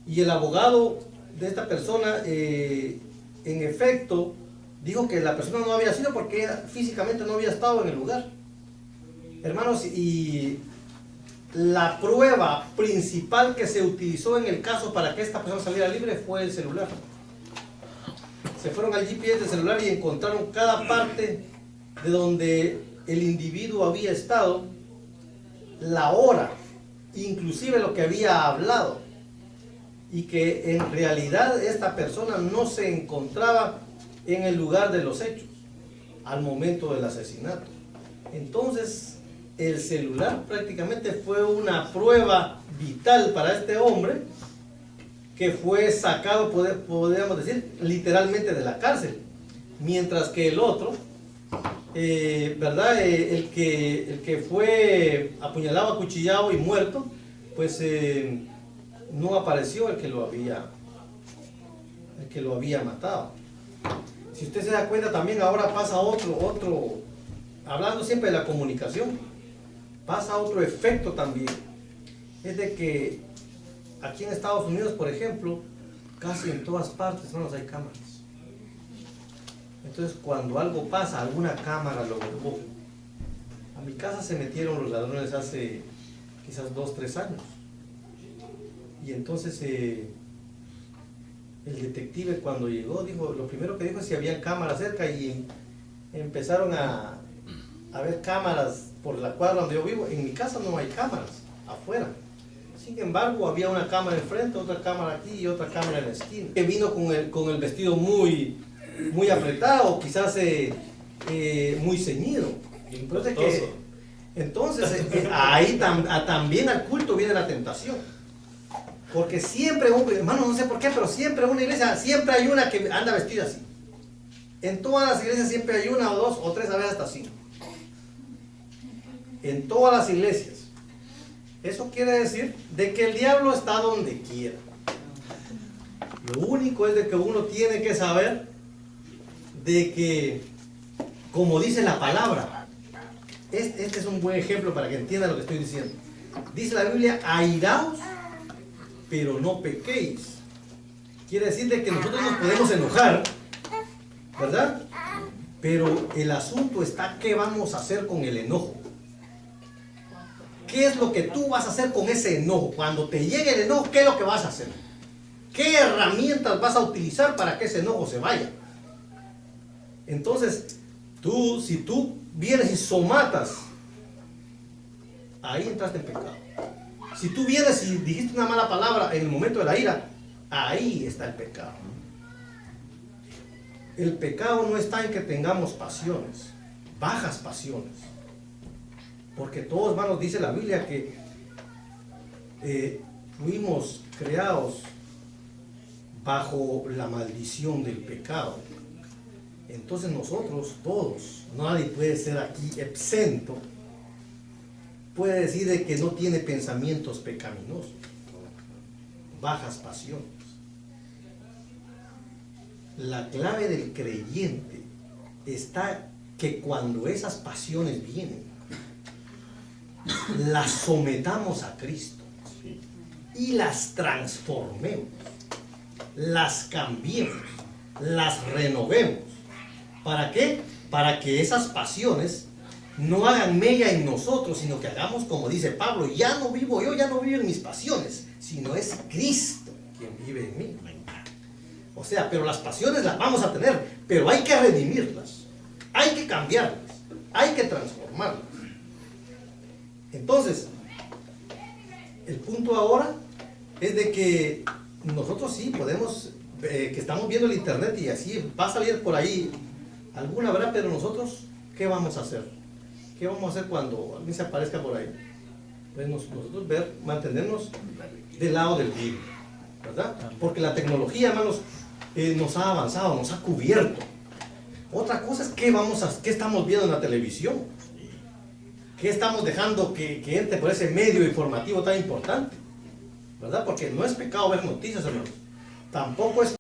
y el abogado de esta persona en efecto dijo que la persona no había sido porque ella físicamente no había estado en el lugar, hermanos. Y la prueba principal que se utilizó en el caso para que esta persona saliera libre fue el celular. Se fueron al GPS del celular y encontraron cada parte de donde el individuo había estado, la hora, inclusive lo que había hablado, y que en realidad esta persona no se encontraba en el lugar de los hechos al momento del asesinato. Entonces, el celular prácticamente fue una prueba vital para este hombre, que fue sacado, podríamos decir, literalmente de la cárcel, mientras que el otro, ¿verdad? El que fue apuñalado, acuchillado y muerto, pues no apareció el que lo había matado. Si usted se da cuenta, también ahora pasa otro, hablando siempre de la comunicación, pasa otro efecto también. Es de que aquí en Estados Unidos, por ejemplo, casi en todas partes, hermanos, hay cámaras. Entonces, cuando algo pasa, alguna cámara lo grabó. A mi casa se metieron los ladrones hace quizás 2 o 3 años. Y entonces el detective cuando llegó, dijo, lo primero que dijo es si había cámaras cerca, y empezaron a ver cámaras por la cuadra donde yo vivo. En mi casa no hay cámaras, afuera. Sin embargo, había una cámara enfrente, otra cámara aquí y otra cámara en la esquina. Que vino con el vestido muy apretado, quizás muy ceñido. Entonces ahí también al culto viene la tentación. Porque siempre, hermano, no sé por qué, pero siempre en una iglesia, siempre hay una que anda vestida así. En todas las iglesias siempre hay 1 o 2 o 3, a veces hasta 5. En todas las iglesias. Eso quiere decir de que el diablo está donde quiera. Lo único es de que uno tiene que saber de que, como dice la palabra, este es un buen ejemplo para que entiendan lo que estoy diciendo. Dice la Biblia, airaos, pero no pequéis. Quiere decir de que nosotros nos podemos enojar, ¿verdad? Pero el asunto está qué vamos a hacer con el enojo. ¿Qué es lo que tú vas a hacer con ese enojo? Cuando te llegue el enojo, ¿qué es lo que vas a hacer? ¿Qué herramientas vas a utilizar para que ese enojo se vaya? Entonces, si tú vienes y somatas, ahí entraste en pecado. Si tú vienes y dijiste una mala palabra en el momento de la ira, ahí está el pecado. El pecado no está en que tengamos pasiones, bajas pasiones. Porque todos, hermanos, dice la Biblia que fuimos creados bajo la maldición del pecado. Entonces nosotros todos, nadie puede ser aquí exento, puede decir de que no tiene pensamientos pecaminosos, bajas pasiones. La clave del creyente está que cuando esas pasiones vienen, las sometamos a Cristo y las transformemos, las cambiemos, las renovemos. ¿Para qué? Para que esas pasiones no hagan mella en nosotros, sino que hagamos como dice Pablo, ya no vivo yo, ya no vivo en mis pasiones, sino es Cristo quien vive en mí. O sea, pero las pasiones las vamos a tener, pero hay que redimirlas, hay que cambiarlas, hay que transformarlas. Entonces, el punto ahora es de que nosotros sí podemos, que estamos viendo el internet y así va a salir por ahí alguna, ¿verdad? Pero nosotros, ¿qué vamos a hacer? ¿Qué vamos a hacer cuando alguien se aparezca por ahí? Pues nosotros mantenernos del lado del bien, ¿verdad? Porque la tecnología, hermanos, nos ha avanzado, nos ha cubierto. Otra cosa es qué estamos viendo en la televisión, qué estamos dejando que entre por ese medio informativo tan importante, ¿verdad? Porque no es pecado ver noticias, hermanos. Tampoco es